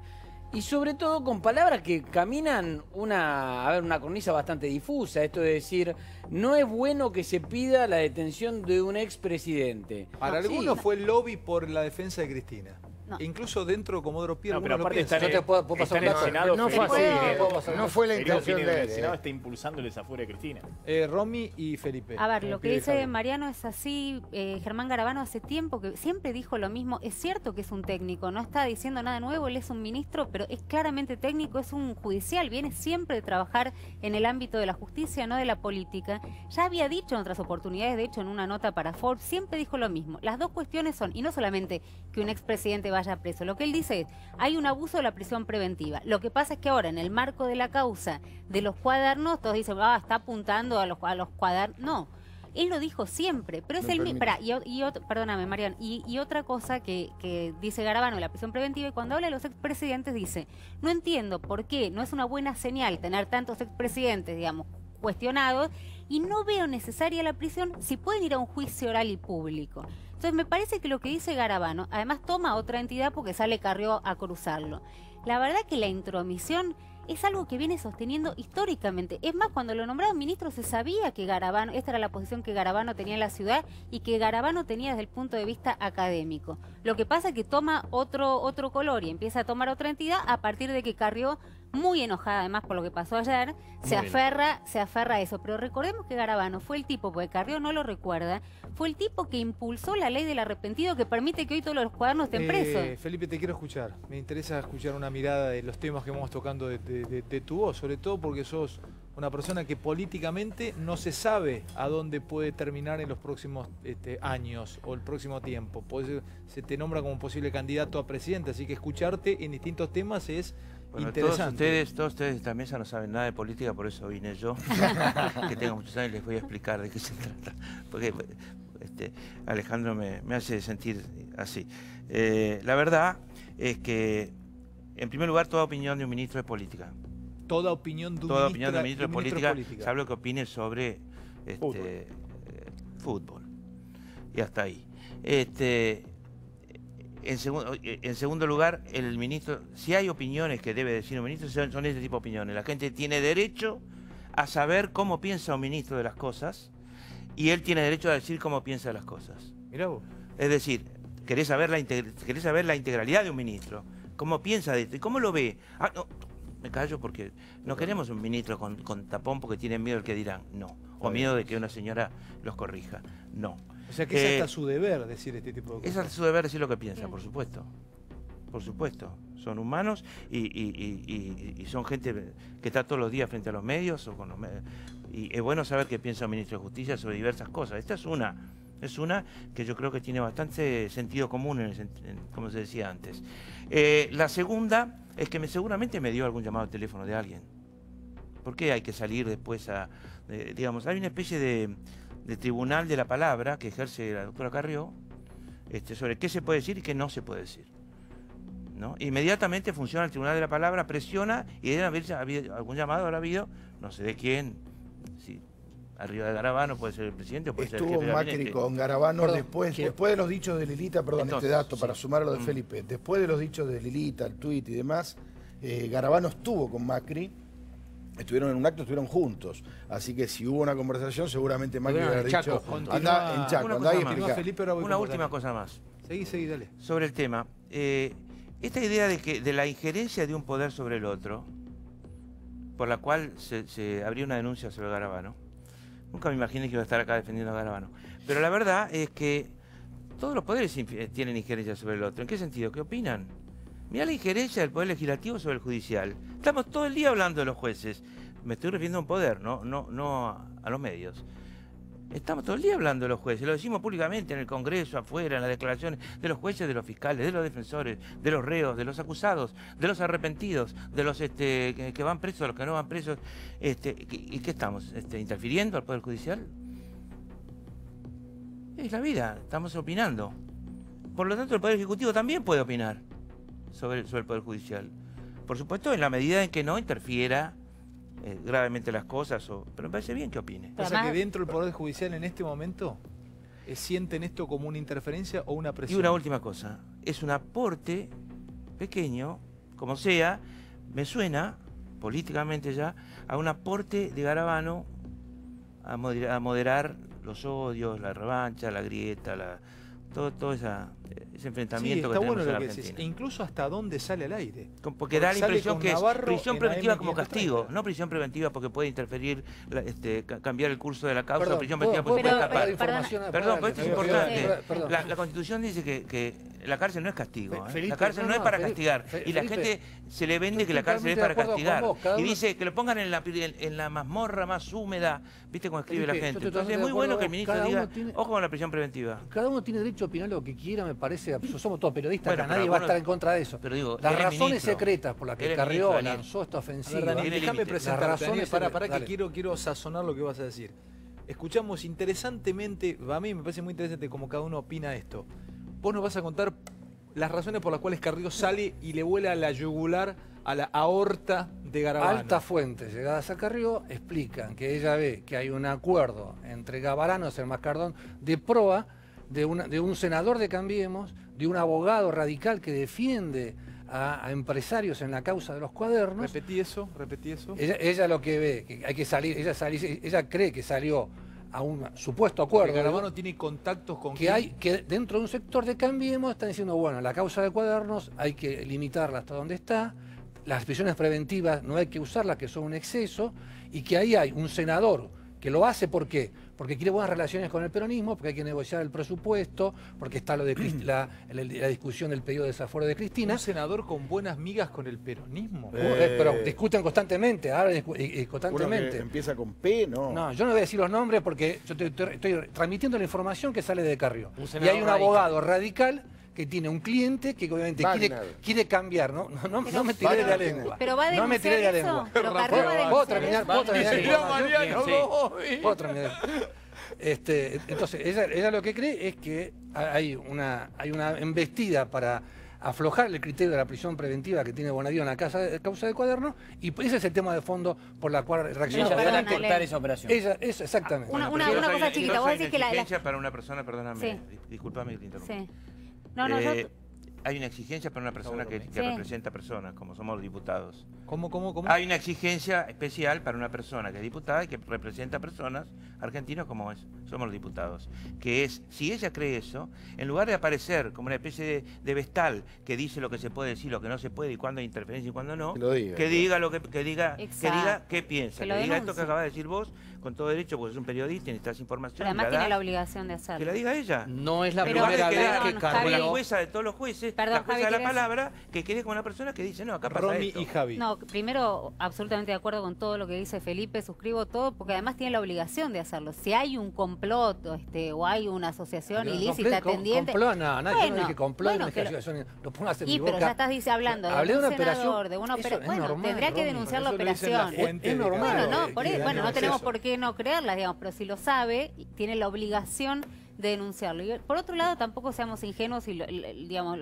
Y sobre todo con palabras que caminan una cornisa bastante difusa. Esto de decir, no es bueno que se pida la detención de un expresidente. Para Sí. algunos fue el lobby por la defensa de Cristina. No. Incluso dentro de Comodoro Pi, No, pero algunos lo aparte piensan. está Yo te puedo pasar un dato. No fue así, no fue la intención de El Senado él. está impulsando el desafuero de Cristina. Romy y Felipe. A ver, lo que dice Javier. Mariano es así. Germán Garabano hace tiempo que siempre dijo lo mismo. Es cierto que es un técnico, no está diciendo nada nuevo, él es un ministro, pero es claramente técnico, es un judicial, viene siempre de trabajar en el ámbito de la justicia, no de la política. Ya había dicho en otras oportunidades, de hecho en una nota para Forbes, siempre dijo lo mismo. Las dos cuestiones son, y no solamente que un expresidente vaya preso, lo que él dice es, hay un abuso de la prisión preventiva. Lo que pasa es que ahora, en el marco de la causa de los cuadernos, todos dicen, está apuntando a los cuadernos. No, él lo dijo siempre, pero es el mismo. Perdóname, Mariano. Y otra cosa que dice Garabano de la prisión preventiva, y cuando habla de los expresidentes dice, no entiendo por qué no es una buena señal tener tantos expresidentes, digamos, cuestionados, y no veo necesaria la prisión si pueden ir a un juicio oral y público. Entonces me parece que lo que dice Garabano, además toma otra entidad porque sale Carrió a cruzarlo. La verdad que la intromisión es algo que viene sosteniendo históricamente. Es más, cuando lo nombraron ministro se sabía que Garabano, esta era la posición que Garabano tenía en la ciudad y que Garabano tenía desde el punto de vista académico. Lo que pasa es que toma otro color y empieza a tomar otra entidad a partir de que Carrió, muy enojada además por lo que pasó ayer, se aferra a eso. Pero recordemos que Garabano fue el tipo, porque Carrió no lo recuerda, fue el tipo que impulsó la ley del arrepentido que permite que hoy todos los cuadernos estén presos. Felipe, te quiero escuchar. Me interesa escuchar una mirada de los temas que vamos tocando de tu voz, sobre todo porque sos una persona que políticamente no se sabe a dónde puede terminar en los próximos años o el próximo tiempo. Se te nombra como posible candidato a presidente, así que escucharte en distintos temas es interesante. Todos ustedes de esta mesa no saben nada de política, por eso vine yo, que tengo muchos años y les voy a explicar de qué se trata. Porque Alejandro me hace sentir así. La verdad es que, en primer lugar, toda opinión de un ministro es política. Toda opinión de un Toda opinión de un ministro ministro es política, sabe lo que opine sobre fútbol. Y hasta ahí. En segundo lugar, el ministro, si hay opiniones que debe decir un ministro, son ese tipo de opiniones. La gente tiene derecho a saber cómo piensa un ministro de las cosas y él tiene derecho a decir cómo piensa de las cosas. Mirá vos. Es decir, querés saber la integralidad de un ministro, cómo piensa de esto y cómo lo ve. Ah, no, me callo porque no queremos un ministro con tapón porque tienen miedo del que dirán, no. O miedo de que una señora los corrija, no. O sea que es hasta su deber decir este tipo de cosas. Es hasta su deber decir lo que piensa, por supuesto. Por supuesto. Son humanos y son gente que está todos los días frente a los medios. Y es bueno saber qué piensa el ministro de Justicia sobre diversas cosas. Esta es una. Es una que yo creo que tiene bastante sentido común, como se decía antes. La segunda es que seguramente me dio algún llamado de teléfono de alguien. ¿Por qué hay que salir después digamos, hay una especie de tribunal de la palabra que ejerce la doctora Carrió sobre qué se puede decir y qué no se puede decir, ¿no? Inmediatamente funciona el tribunal de la palabra, presiona y debe haber algún llamado, habrá habido, no sé de quién, si arriba de Garabano puede ser el presidente o puede ser el jefe de Macri gabinete. con Garabano después de los dichos de Lilita, Entonces, este dato sí. para sumar a lo de Felipe, después de los dichos de Lilita, el tuit y demás, Garabano estuvo con Macri. Estuvieron en un acto, estuvieron juntos. Así que si hubo una conversación, seguramente Macri hubiera dicho, anda en Chaco, andá y explica. Una última cosa más. Seguí, dale. Sobre el tema. Esta idea de la injerencia de un poder sobre el otro, por la cual se abrió una denuncia sobre Garabano. Nunca me imaginé que iba a estar acá defendiendo a Garabano. Pero la verdad es que todos los poderes tienen injerencia sobre el otro. ¿En qué sentido? ¿Qué opinan? Mirá la injerencia del Poder Legislativo sobre el Judicial. Estamos todo el día hablando de los jueces. Me estoy refiriendo a un poder, no a los medios. Estamos todo el día hablando de los jueces. Lo decimos públicamente en el Congreso, afuera, en las declaraciones de los jueces, de los fiscales, de los defensores, de los reos, de los acusados, de los arrepentidos, de los que van presos, de los que no van presos. ¿Y qué estamos? ¿Interfiriendo al Poder Judicial? Es la vida, estamos opinando. Por lo tanto, el Poder Ejecutivo también puede opinar sobre el Poder Judicial. Por supuesto, en la medida en que no interfiera gravemente las cosas, pero me parece bien que opine. O sea que dentro del Poder Judicial en este momento sienten esto como una interferencia o una presión. Y una última cosa, es un aporte pequeño, como sea, me suena, políticamente ya, a un aporte de Garabano a moderar los odios, la revancha, la grieta, todo ese enfrentamiento sí, que está tenemos bueno en lo que Argentina. decís, e incluso hasta dónde sale al aire. Porque da la impresión que es prisión preventiva como AM530. castigo, no prisión preventiva porque puede interferir, cambiar el curso de la causa, Perdón, prisión preventiva porque pero, puede escapar. Perdón, Pero esto es importante. Perdón. La Constitución dice que la cárcel no es castigo. Felipe, La cárcel no es para castigar. Y la gente se le vende que la cárcel es para castigar. Y dice que lo pongan en la mazmorra más húmeda. ¿Viste cómo escribe la gente? Entonces es muy bueno que el ministro diga, ojo con la prisión preventiva. Cada uno tiene derecho a opinar lo que quiera, me parece absurdo. Somos todos periodistas, Bueno, acá nadie va a estar en contra de eso. Pero digo, las eres razones ministro. secretas por las que Eres Carrió ministro, Daniel. lanzó esta ofensiva. Daniel, déjame presentarte, Las Daniel, razones para que dale. quiero sazonar lo que vas a decir. Escuchamos interesantemente, a mí me parece muy interesante cómo cada uno opina esto. Vos nos vas a contar las razones por las cuales Carrió sale y le vuela a la yugular, a la aorta de Garabano. Altas fuentes llegadas a Carrió explican que ella ve que hay un acuerdo entre Garabano, el Mascardón, de proa de un senador de Cambiemos, de un abogado radical que defiende a empresarios en la causa de los cuadernos. Repetí eso. Ella lo que ve, que hay que salir, ella cree que salió a un supuesto acuerdo. Porque Garabano tiene contactos con que dentro de un sector de Cambiemos están diciendo, bueno, la causa de cuadernos hay que limitarla hasta donde está, las prisiones preventivas no hay que usarlas, que son un exceso, y que ahí hay un senador que lo hace, ¿por qué? Porque quiere buenas relaciones con el peronismo, porque hay que negociar el presupuesto, porque está lo de la discusión del pedido de desafuero de Cristina. ¿Un senador con buenas migas con el peronismo? Pero discuten constantemente, hablan constantemente. Uno que empieza con P, ¿no? No, yo no voy a decir los nombres porque yo estoy transmitiendo la información que sale de Carrió. Y senador hay un abogado radical que tiene un cliente que obviamente Wagner. quiere cambiar, ¿no? No me tiré de la lengua. Pero va a No me tiré de la denunciar lengua. eso. Pero Carrió va a ¿Puedo denunciar terminar? eso. ¿Puedo terminar? Sí. ¿Puedo terminar? Entonces, ella lo que cree es que hay una embestida para aflojar el criterio de la prisión preventiva que tiene Bonadío en la causa de Cuaderno, y ese es el tema de fondo por la cual reacciona. Ella van a perdónale. cortar esa operación. Eso, exactamente. Una Pero cosa hay- chiquita, entonces vos hay decís una que la... exigencia para una persona, perdóname, Sí. discúlpame que te interrumpa. Sí. No, yo... Hay una exigencia para una persona que Sí. representa personas, como somos los diputados. ¿Cómo? Hay una exigencia especial para una persona que es diputada y que representa personas argentinos como somos los diputados. Que es, si ella cree eso, en lugar de aparecer como una especie de vestal que dice lo que se puede decir, lo que no se puede y cuándo hay interferencia y cuándo no, Que lo diga. que diga lo que diga Exacto. qué piensa, Que que lo diga esto que denuncie. acabas de decir vos, con todo derecho, porque es un periodista y necesitas información. Pero además la tiene da, la obligación de hacerlo. que la diga ella. No es la Pero- primera Pero- vez Perdón, que no, Como la Javi. jueza de todos los jueces, Perdón, la jueza Javi, de la ¿querés? palabra, que quede con una persona que dice, no, acá pasa Romy esto. y Javi. No, primero, absolutamente de acuerdo con todo lo que dice Felipe, suscribo todo, porque además tiene la obligación de hacerlo. Si hay un complot o hay una asociación ilícita pendiente... Complot, no, yo no Bueno, dije complot, bueno, no que dije lo- asociación, lo pongas en mi Y pero boca. ya estás hablando de Hablé de un una operación, senador, de una eso operación. es Bueno, normal, tendrá que Romy, denunciar la eso lo dicen la operación. fuente Es de normal. cada- Bueno, no, por que eso, bueno, no tenemos eso. por qué no creerlas, digamos, pero si lo sabe, tiene la obligación de denunciarlo. Y por otro lado, tampoco seamos ingenuos y, digamos,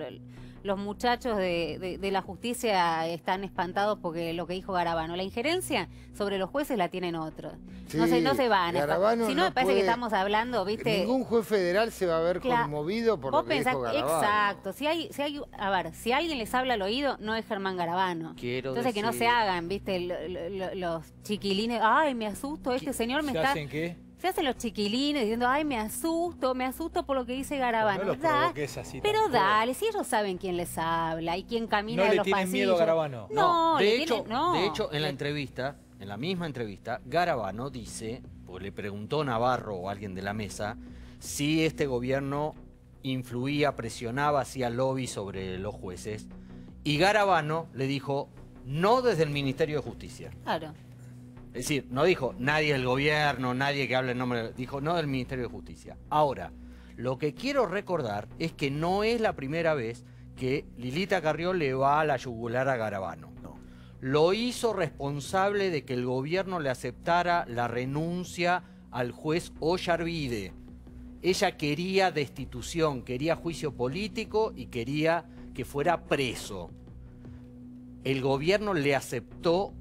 los muchachos de la justicia están espantados porque lo que dijo Garabano, la injerencia sobre los jueces la tienen otros. No Sí, se van a Garabano Si no, me no parece que puede- estamos hablando, ¿viste? Ningún juez federal se va a ver Cla- conmovido por Vos lo que pensás, dijo Garabano. exacto, a ver, si alguien les habla al oído, no es Germán Garabano. Quiero Entonces que no decir- se hagan, ¿viste? Los chiquilines, ay, me asusto, este señor me ¿Se está... hacen qué? Se hacen los chiquilines diciendo, ay, me asusto por lo que dice Garabano. No lo provoques así pero tampoco. dale, si ellos saben quién les habla y quién camina No en le los tienen pasillos. miedo a Garabano. No, de le hecho, tienen- no. de hecho, en la entrevista, en la misma entrevista, Garabano dice, porque le preguntó Navarro o alguien de la mesa, si este gobierno influía, presionaba, hacía lobby sobre los jueces, y Garabano le dijo, no desde el Ministerio de Justicia. Claro. Es decir, no dijo nadie del gobierno, nadie que hable en nombre, dijo no del Ministerio de Justicia. Ahora, lo que quiero recordar es que no es la primera vez que Lilita Carrió le va a la yugular a Garabano. Lo hizo responsable de que el gobierno le aceptara la renuncia al juez Ollarvide. Ella quería destitución, quería juicio político y quería que fuera preso. El gobierno le aceptó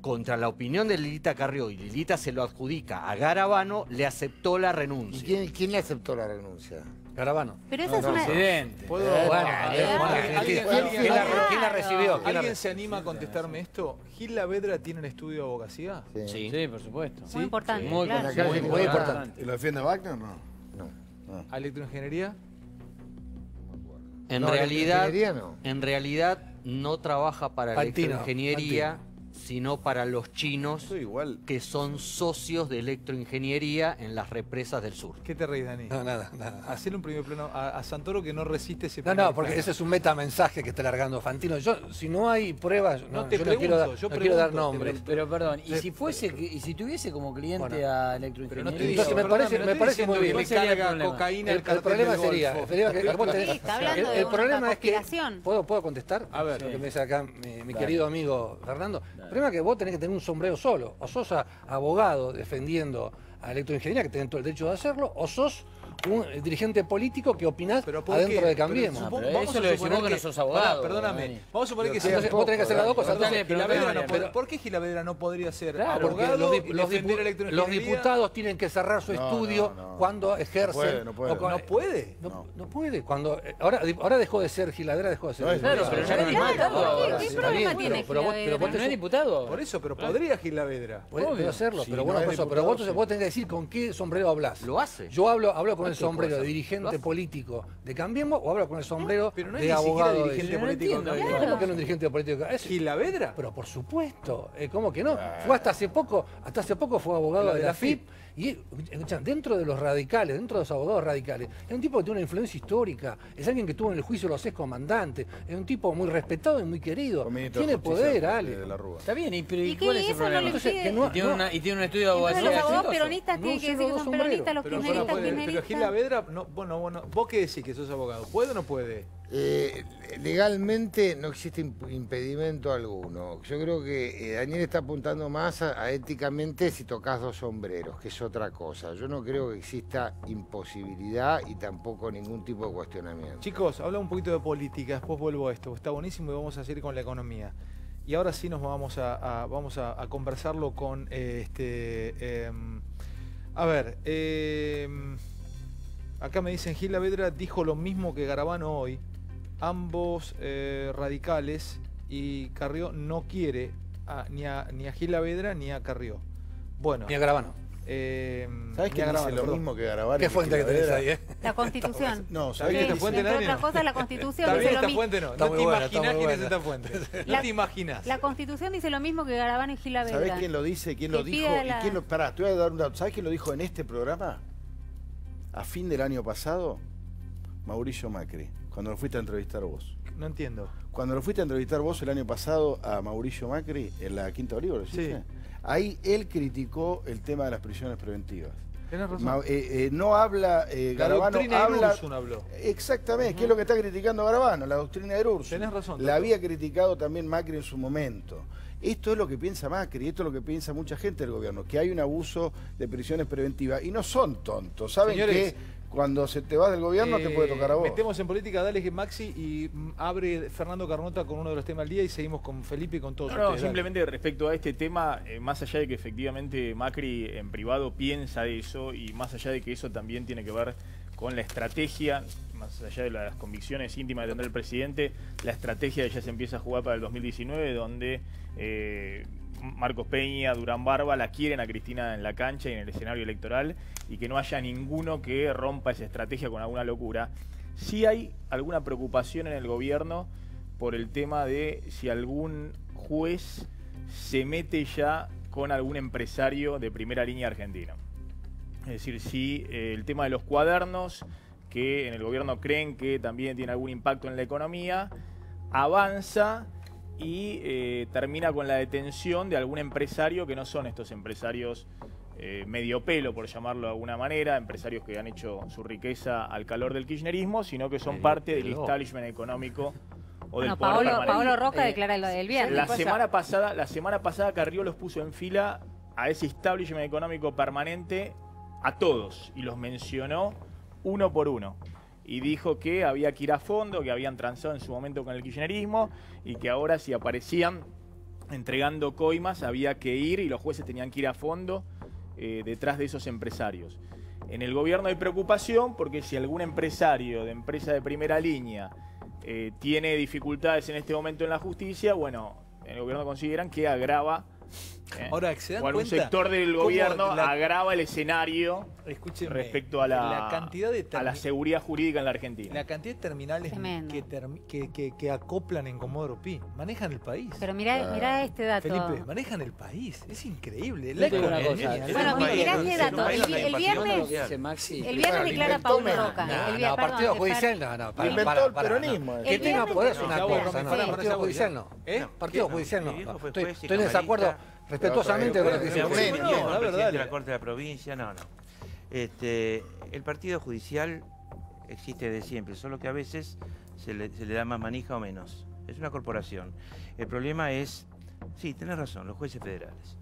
contra la opinión de Lilita Carrió, y Lilita se lo adjudica a Garabano, le aceptó la ¿Y renuncia. quién le aceptó la renuncia? Garabano. Pero esa es una... Presidente. ¿Puedo? Bueno, ¿quién la recibió? ¿Quién la ¿Alguien se anima a contestarme esto? ¿Gil Lavedra tiene un estudio de abogacía? Sí. Sí, por supuesto. Muy importante, Muy claro. Acá muy sí, muy importante. importante. ¿Y lo defiende Wagner? No. No. ¿A electroingeniería? En No, realidad, electroingeniería no. en realidad no trabaja para la Fantino, electroingeniería, sino para los chinos Estoy igual. que son socios de electroingeniería en las represas del sur. ¿Qué te reís, Dani? No, nada. Hacer un primer plano a Santoro que no resiste ese No, primer porque plano. ese es un metamensaje que está largando Fantino. Yo, si no hay pruebas, No, no, te yo pregunto, quiero dar, yo no quiero dar pregunto, nombres. Pero perdón, y Sí. si fuese y si tuviese como cliente Bueno. a Pero no te electroingeniería. Entonces, me parece muy bien. Le ¿Cuál sería el carga problema? cocaína El al cartel problema del sería, Golfo. vos tenés- Sí, está hablando de el una problema es que, conspiración. ¿puedo contestar? A ver. Lo que me dice acá mi querido amigo Fernando. El problema es que vos tenés que tener un sombrero solo. O sos abogado defendiendo a electroingeniería, que tenés todo el derecho de hacerlo, o sos un dirigente político que opinás Pero ¿por adentro qué? de Cambiemos. Pero pero vamos eso a lo decís suponer vos que no sos abogado, Perdóname. Dani. Vamos a suponer que Entonces, vos tenés que hacer las dos cosas. Perdóname, Entonces, pero Gilavedra no perdóname, puede- ¿Por qué Gilavedra no podría ser Claro, porque abogado y los defender electroingeniería? diputados tienen que cerrar su No, estudio no. cuando ejercen. No puede. o cuando- ¿No puede? No puede. Ahora dejó de ser Giladera, dejó de ser. No es Claro, eso. pero ya no es Claro, diputado ahora. ¿qué Está problema bien, tiene pero vos Gilavedra? ¿No es diputado? Por eso, pero podría Gilavedra. Puede hacerlo, Si pero no bueno, es por eso, diputado, pero vos, sí. vos tenés que decir con qué sombrero hablas. Lo hace. Yo hablo con el Cualquier sombrero cosa. de Lo dirigente hace. político de Cambiemos o hablo con el sombrero Pero no es de ni siquiera abogado de... dirigente Yo no político. entiendo, ¿no? claro. ¿Cómo que no es dirigente político? ¿Gilavedra? Pero por supuesto, ¿cómo que no? Fue hasta hace poco fue abogado La de de la la FIP Y dentro de los radicales, dentro de los abogados radicales, es un tipo que tiene una influencia histórica, es alguien que estuvo en el juicio de los excomandantes, es un tipo muy respetado y muy querido. Tiene poder, Ale. Está bien, pero ¿Y ¿cuál qué? es el Eso no problema? le Entonces, impide. y tiene un estudio de Entonces, abogacía los abogados exitoso. peronistas tienen que decir que son peronistas, los kirchneristas, Pero kirchneristas. Gil no, bueno, vos qué decís que sos abogado, ¿puede o no puede? Legalmente no existe impedimento alguno. Yo creo que Daniel está apuntando más a éticamente si tocas dos sombreros, que es otra cosa. Yo no creo que exista imposibilidad y tampoco ningún tipo de cuestionamiento. Chicos, habla un poquito de política, después vuelvo a esto. Está buenísimo y vamos a seguir con la economía. Y ahora sí nos vamos a conversarlo con acá me dicen Gil Lavedra dijo lo mismo que Garabano hoy. Ambos radicales, y Carrió no quiere ni a Gil Lavedra ni a Carrió. Bueno. Ni a Garabano. ¿Sabes quién dice lo mismo que Garabano? ¿Qué fuente que tenés ahí, La Constitución. No, ¿sabés que esta fuente Entre nadie? otras cosas, la Constitución Está dice bien, lo esta mismo. fuente no. Está No te muy buena, imaginás está muy quién es buena. esta fuente. No te imaginás. La Constitución dice lo mismo que Garabano y Gil Lavedra. ¿Sabés quién lo dice? ¿Quién lo Que dijo? pida ¿Y la- quién lo... Pará, te voy a dar un dato. ¿Sabés quién lo dijo en este programa? A fin del año pasado, Mauricio Macri, cuando lo fuiste a entrevistar vos. No entiendo. Cuando lo fuiste a entrevistar vos el año pasado a Mauricio Macri en la Quinta Olivo, ¿lo hiciste? Ahí él criticó el tema de las prisiones preventivas. Tenés razón. No habla, La Garabano doctrina de habla... Ursun habló. Exactamente, ¿qué es lo que está criticando Garabano? La doctrina de Ursun. Tenés razón. La había criticado también Macri en su momento. Esto es lo que piensa Macri, esto es lo que piensa mucha gente del gobierno, que hay un abuso de prisiones preventivas. Y no son tontos, saben Señores, que cuando se te va del gobierno te puede tocar a vos. Metemos en política, dale que Maxi, y abre Fernando Carnota con uno de los temas del día y seguimos con Felipe y con todos No, ustedes. Dale. simplemente respecto a este tema, más allá de que efectivamente Macri en privado piensa eso y más allá de que eso también tiene que ver con la estrategia, más allá de las convicciones íntimas de tener el presidente, la estrategia ya se empieza a jugar para el 2019, donde Marcos Peña, Durán Barba la quieren a Cristina en la cancha y en el escenario electoral, y que no haya ninguno que rompa esa estrategia con alguna locura. Sí hay alguna preocupación en el gobierno por el tema de si algún juez se mete ya con algún empresario de primera línea argentino. Es decir, si el tema de los cuadernos, que en el gobierno creen que también tiene algún impacto en la economía, avanza y termina con la detención de algún empresario que no son estos empresarios medio pelo, por llamarlo de alguna manera, empresarios que han hecho su riqueza al calor del kirchnerismo, sino que son parte del establishment económico o del poder permanente. Paolo Roca declara lo del viernes. La semana pasada Carrió los puso en fila a ese establishment económico permanente a todos y los mencionó uno por uno. Y dijo que había que ir a fondo, que habían transado en su momento con el kirchnerismo y que ahora si aparecían entregando coimas había que ir y los jueces tenían que ir a fondo detrás de esos empresarios. En el gobierno hay preocupación porque si algún empresario de empresa de primera línea tiene dificultades en este momento en la justicia, bueno, en el gobierno consideran que agrava Ahora, ¿se dan o algún cuenta sector del cómo gobierno agrava el escenario Escúcheme, respecto a la cantidad de a la seguridad jurídica en la Argentina? La cantidad de terminales que acoplan en Comodoro Pi manejan el país. Pero mirá este dato. Felipe, manejan el país. Es increíble. Yo te digo una cosa. Bueno, mirá este dato. El viernes declara Paolo Roca. No, partido judicial no. Inventó el peronismo. Que tenga poder es una Gustavo, cosa, Romero, partido judicial no. Partido judicial no. Mi viejo fue Estoy juez y en desacuerdo respetuosamente con lo que dice Fue usted. presidente de la Corte de la Provincia, no. El partido judicial existe de siempre, solo que a veces se le da más manija o menos. Es una corporación. El problema es, sí, tenés razón, los jueces federales.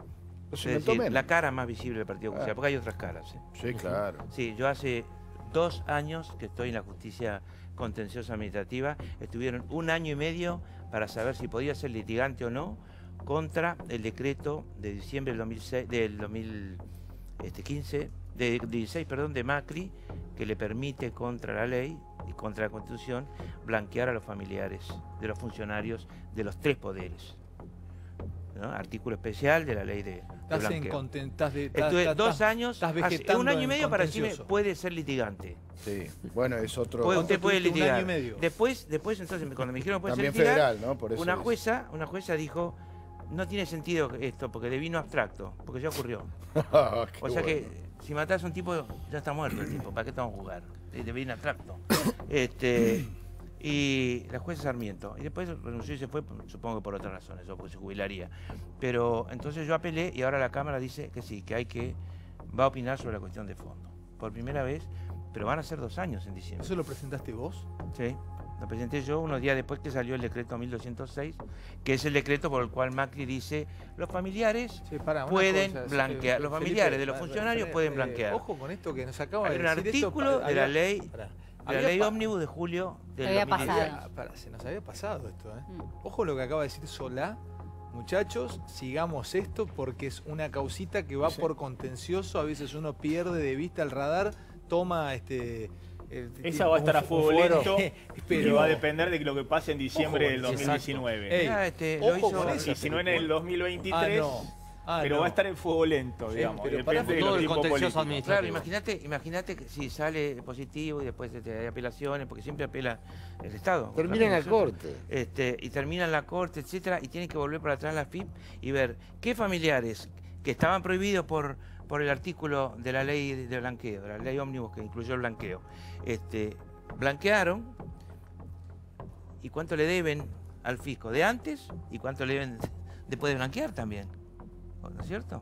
Es decir, la cara más visible del partido judicial, porque hay otras caras. Sí, claro. Sí, yo hace 2 años que estoy en la justicia contenciosa administrativa, estuvieron 1 año y medio para saber si podía ser litigante o no contra el decreto de diciembre del 2016, de Macri, que le permite contra la ley y contra la Constitución blanquear a los familiares de los funcionarios de los 3 poderes. ¿No? Artículo especial de la ley de blanqueo. Estuve 2 años, hace 1 año y medio para decirme puede ser litigante. Sí, bueno, es otro... Usted puede litigar. 1 año y medio. Después entonces, cuando me dijeron puede ser También litigar, federal, ¿no? Por eso una jueza dijo, no tiene sentido esto, porque devino abstracto, porque ya ocurrió. O sea que si matás a un tipo, ya está muerto el tipo, ¿para qué estamos a jugar? Debe ir abstracto. Y la jueza Sarmiento. Y después renunció y se fue, supongo que por otras razones, o porque se jubilaría. Pero entonces yo apelé y ahora la Cámara dice que sí, que va a opinar sobre la cuestión de fondo. Por primera vez, pero van a ser 2 años en diciembre. ¿Eso lo presentaste vos? Sí, lo presenté yo unos días después que salió el decreto 1206, que es el decreto por el cual Macri dice los familiares pueden blanquear, los familiares de los funcionarios pueden blanquear. Ojo con esto que nos acaba de decir. Hay un artículo de la ley... De la ley ómnibus de julio del 2010. Se nos había pasado esto, ¿eh? Ojo lo que acaba de decir Solá. Muchachos, sigamos esto porque es una causita que va por contencioso. A veces uno pierde de vista el radar, toma esa va a estar a fuego lento, pero va a depender de lo que pase en diciembre del 2019. Y si no en el 2023... pero va a estar en fuego lento, digamos. Pero depende de todo los el tiempos contencioso políticos. administrativo. Claro, imagínate que si sale positivo y después hay apelaciones, porque siempre apela el Estado. Termina en la Corte. Y termina en la Corte, etcétera, y tienen que volver para atrás la FIP y ver qué familiares que estaban prohibidos por el artículo de la ley de blanqueo, de la ley ómnibus que incluyó el blanqueo, blanquearon y cuánto le deben al fisco de antes y cuánto le deben después de blanquear también. ¿No es cierto?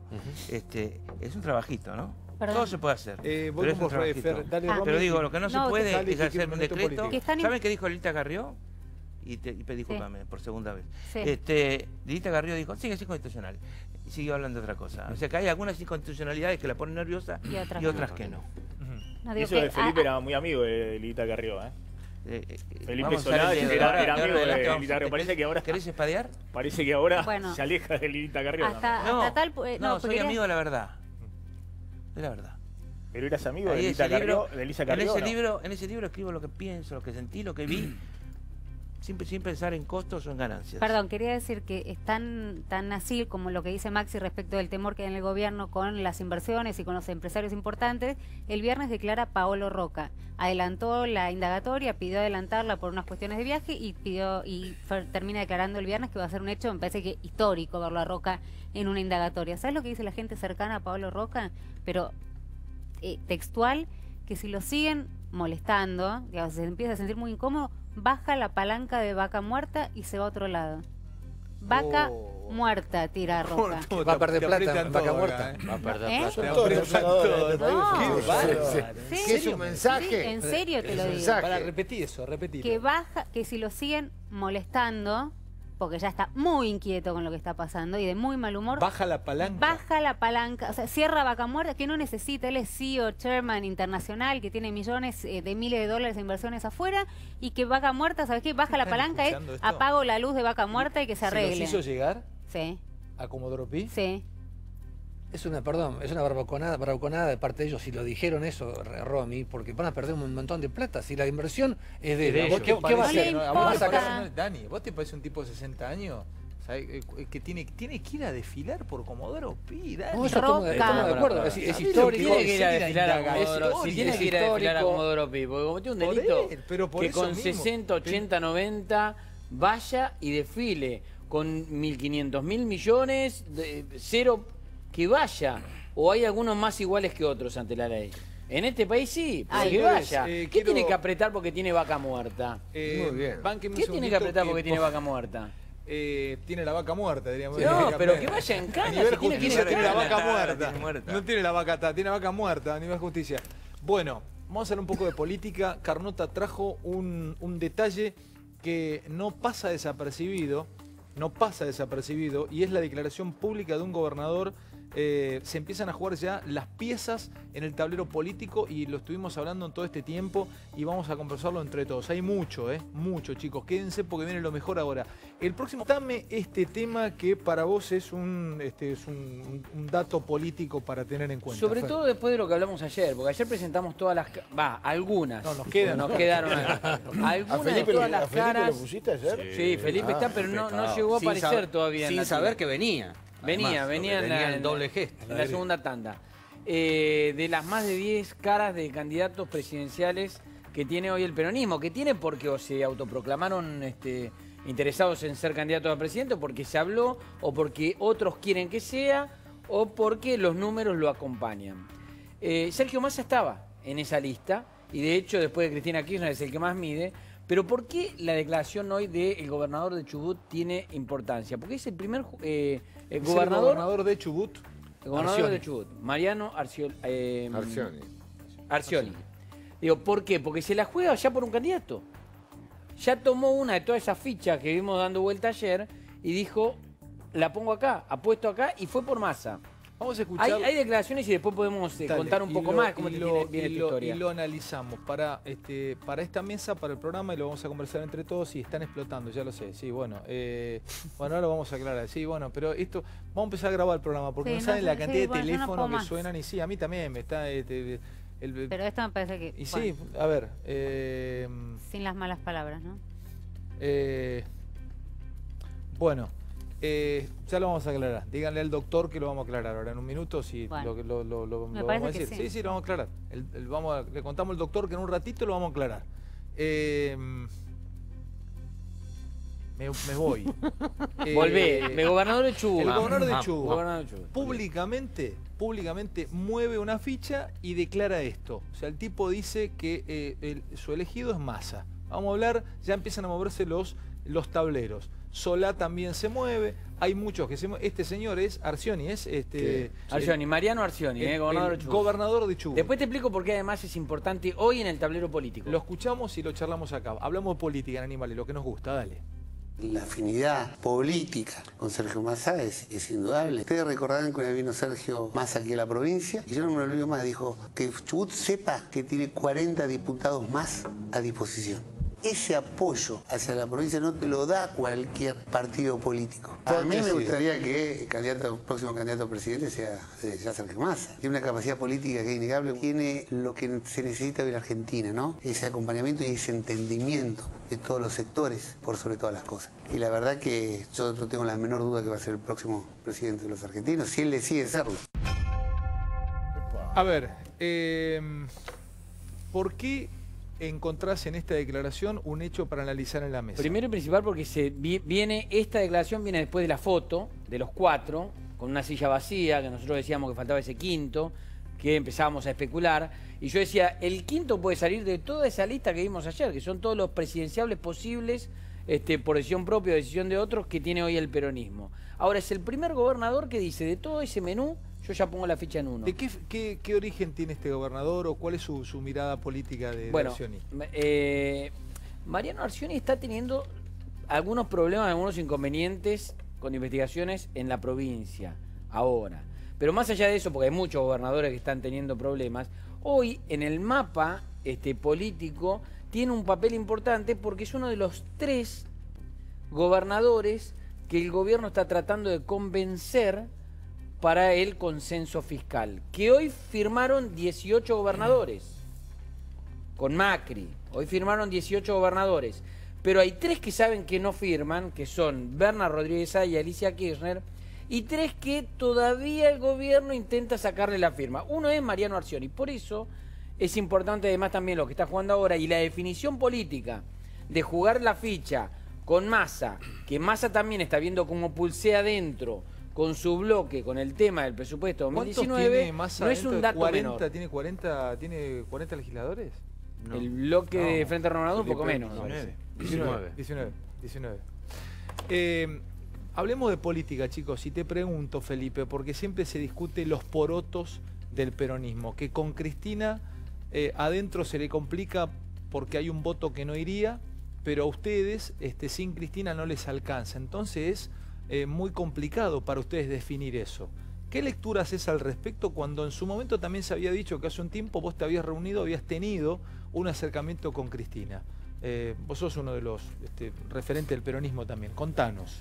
Es un trabajito, ¿no? Perdón. Todo se puede hacer. Voy con pero digo, lo que no se puede es hacer un decreto. político. ¿Saben qué dijo Lilita Carrió? Y discúlpame por segunda vez. Sí. Lilita Carrió dijo, sí, es inconstitucional. Y siguió hablando de otra cosa. O sea que hay algunas inconstitucionalidades que la ponen nerviosa y otras que no. Eso de Felipe era muy amigo de Lilita Carrió, Felipe Solá era amigo de Lilita Carrió. Parece que ahora... ¿Querés espadear? Parece que ahora se aleja de Lilita Carrió. No, soy amigo de la verdad. De la verdad. ¿Pero eras amigo de Lilita Carrió? En ese libro escribo lo que pienso, lo que sentí, lo que vi, sin pensar en costos o en ganancias. Perdón, quería decir que es tan así como lo que dice Maxi respecto del temor que hay en el gobierno con las inversiones y con los empresarios importantes. El viernes declara Paolo Roca. Adelantó la indagatoria, pidió adelantarla por unas cuestiones de viaje y termina declarando el viernes que va a ser un hecho, me parece que histórico verlo a Roca en una indagatoria. ¿Sabes lo que dice la gente cercana a Paolo Roca? Pero textual, que si lo siguen molestando, digamos, se empieza a sentir muy incómodo, baja la palanca de Vaca Muerta y se va a otro lado. Vaca muerta, tira Roca. Va a perder plata en Vaca Muerta. Va a perder plata. Son todos los senadores de este país. ¿Qué es un mensaje? Sí, en serio te lo digo. Para repetir eso, repetir. Que si lo siguen molestando, porque ya está muy inquieto con lo que está pasando y de muy mal humor. Baja la palanca. O sea, cierra Vaca Muerta, que no necesita. Él es CEO, chairman internacional, que tiene millones de miles de dólares de inversiones afuera, y que Vaca Muerta, ¿sabes qué? Baja la palanca, apago la luz de Vaca Muerta y que se arregle. ¿Se los hizo llegar? Sí. ¿A Comodoro Pi? Sí. Es una barbaconada de parte de ellos si lo dijeron eso, Romy, porque van a perder un montón de plata. Si la inversión es de ellos. ¿Qué va a hacer? Dani, ¿vos te parece un tipo de 60 años? Que tiene que ir a desfilar por Comodoro Pi, Dani? No, eso estamos de acuerdo. Es histórico. Tiene que ir a desfilar a Comodoro Pi. Tiene que ir a desfilar a Comodoro Pi, porque cometió un delito que con 60, 80, 90 vaya y desfile con 1.500.000 millones, cero... que vaya, o hay algunos más iguales que otros ante la ley. En este país sí, pero que vaya. ¿Qué tiene que apretar porque tiene Vaca Muerta? Muy bien. ¿Qué tiene que apretar porque tiene Vaca Muerta? Tiene la vaca muerta, diríamos. No, pero que vaya en cana. Tiene la vaca muerta. No tiene la vaca, tiene la vaca muerta a nivel justicia. Bueno, vamos a hacer un poco de política. Carnota trajo un detalle que no pasa desapercibido, y es la declaración pública de un gobernador. Se empiezan a jugar ya las piezas en el tablero político y lo estuvimos hablando en todo este tiempo y vamos a conversarlo entre todos. Hay mucho, chicos. Quédense porque viene lo mejor ahora. El próximo, dame este tema que para vos es un dato político para tener en cuenta. Sobre todo después de lo que hablamos ayer, porque ayer presentamos todas las... algunas. No, nos quedaron algunas de todas las caras. ¿Lo pusiste ayer? Sí, Felipe está, pero no llegó a aparecer todavía. Sin saber que venía. Venía en doble gesto. En la segunda tanda. De las más de 10 caras de candidatos presidenciales que tiene hoy el peronismo, que tiene porque o se autoproclamaron interesados en ser candidatos a presidente, o porque se habló, o porque otros quieren que sea, o porque los números lo acompañan. Sergio Massa estaba en esa lista, y de hecho después de Cristina Kirchner es el que más mide. Pero ¿por qué la declaración hoy del gobernador de Chubut tiene importancia? Porque es el primer gobernador de Chubut. El gobernador de Chubut, Mariano Arcioni. Digo, ¿por qué? Porque se la juega ya por un candidato. Ya tomó una de todas esas fichas que vimos dando vuelta ayer y dijo, la pongo acá, apuesto acá, y fue por Massa. Vamos a escuchar. Hay declaraciones y después podemos contar un poco más cómo viene esta historia. Y lo analizamos para esta mesa, para el programa, y lo vamos a conversar entre todos. Y están explotando, ya lo sé. Sí, bueno. Bueno, ahora lo vamos a aclarar. Sí, bueno, pero esto. Vamos a empezar a grabar el programa porque sí, no saben la cantidad de teléfonos que más suenan. Y sí, a mí también me está. Pero esto me parece que. Y bueno, sí, a ver. sin las malas palabras, ¿no? Bueno. Ya lo vamos a aclarar. Díganle al doctor que lo vamos a aclarar ahora en un minuto. Si bueno, lo vamos a decir. Sí, lo vamos a aclarar. Le contamos al doctor que en un ratito lo vamos a aclarar. Me voy. Volvé, el gobernador de Chubut. El gobernador de Chubut. Públicamente mueve una ficha y declara esto. O sea, el tipo dice que su elegido es Massa. Vamos a hablar, ya empiezan a moverse los tableros. Solá también se mueve, hay muchos que se mueven. Este señor es Arcioni, Arcioni, Mariano Arcioni, gobernador de Chubut. Gobernador de Chubut. Después te explico por qué además es importante hoy en el tablero político. Lo escuchamos y lo charlamos acá. Hablamos de política en Animales, lo que nos gusta, dale. La afinidad política con Sergio Massa es indudable. Ustedes recordarán que una vez vino Sergio Massa aquí a la provincia y yo no me lo olvido más, dijo que Chubut sepa que tiene 40 diputados más a disposición. Ese apoyo hacia la provincia no te lo da cualquier partido político. A mí me gustaría que el próximo candidato a presidente sea Sergio Massa. Tiene una capacidad política que es innegable. Tiene lo que se necesita hoy en Argentina, ¿no? Ese acompañamiento y ese entendimiento de todos los sectores, por sobre todas las cosas. Y la verdad que yo no tengo la menor duda que va a ser el próximo presidente de los argentinos, si él decide serlo. A ver, ¿por qué encontrás en esta declaración un hecho para analizar en la mesa? Primero y principal porque esta declaración viene después de la foto de los 4, con una silla vacía, que nosotros decíamos que faltaba ese quinto, que empezábamos a especular, y yo decía, el quinto puede salir de toda esa lista que vimos ayer, que son todos los presidenciables posibles, por decisión propia o decisión de otros, que tiene hoy el peronismo. Ahora, es el primer gobernador que dice, de todo ese menú, yo ya pongo la ficha en uno. ¿De qué origen tiene este gobernador o cuál es su mirada política de Arcioni? Mariano Arcioni está teniendo algunos problemas, algunos inconvenientes con investigaciones en la provincia, ahora. Pero más allá de eso, porque hay muchos gobernadores que están teniendo problemas, hoy en el mapa político tiene un papel importante porque es uno de los 3 gobernadores que el gobierno está tratando de convencer para el consenso fiscal, que hoy firmaron 18 gobernadores, con Macri, hoy firmaron 18 gobernadores, pero hay 3 que saben que no firman, que son Berna Rodríguez Sá y Alicia Kirchner, y 3 que todavía el gobierno intenta sacarle la firma. Uno es Mariano Arcioni, por eso es importante además también lo que está jugando ahora, y la definición política de jugar la ficha con Massa, que Massa también está viendo cómo pulsea adentro, con su bloque, con el tema del presupuesto 2019, no es un dato menor. ¿Tiene 40 legisladores? No. El bloque de Frente Renovador un poco menos. 19. Hablemos de política, chicos, y te pregunto, Felipe, porque siempre se discute los porotos del peronismo, que con Cristina adentro se le complica porque hay un voto que no iría, pero a ustedes sin Cristina no les alcanza. Entonces es muy complicado para ustedes definir eso. ¿Qué lectura haces al respecto cuando en su momento también se había dicho que hace un tiempo vos te habías reunido, habías tenido un acercamiento con Cristina? Vos sos uno de los referentes del peronismo también. Contanos.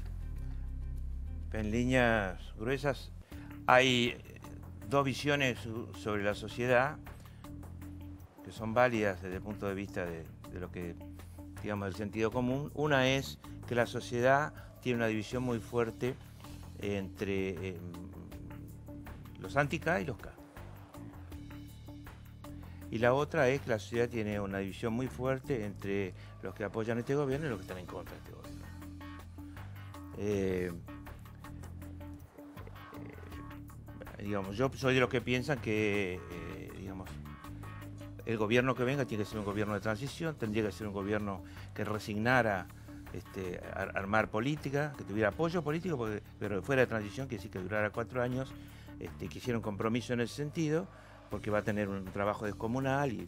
En líneas gruesas hay 2 visiones sobre la sociedad que son válidas desde el punto de vista de lo que, digamos, del sentido común. Una es que la sociedad tiene una división muy fuerte entre los anti-K y los K. Y la otra es que la sociedad tiene una división muy fuerte entre los que apoyan este gobierno y los que están en contra de este gobierno. Digamos, yo soy de los que piensan que el gobierno que venga tiene que ser un gobierno de transición, tendría que ser un gobierno que resignara armar política, que tuviera apoyo político, pero fuera de transición, que sí que durara 4 años, que hiciera un compromiso en ese sentido, porque va a tener un trabajo descomunal y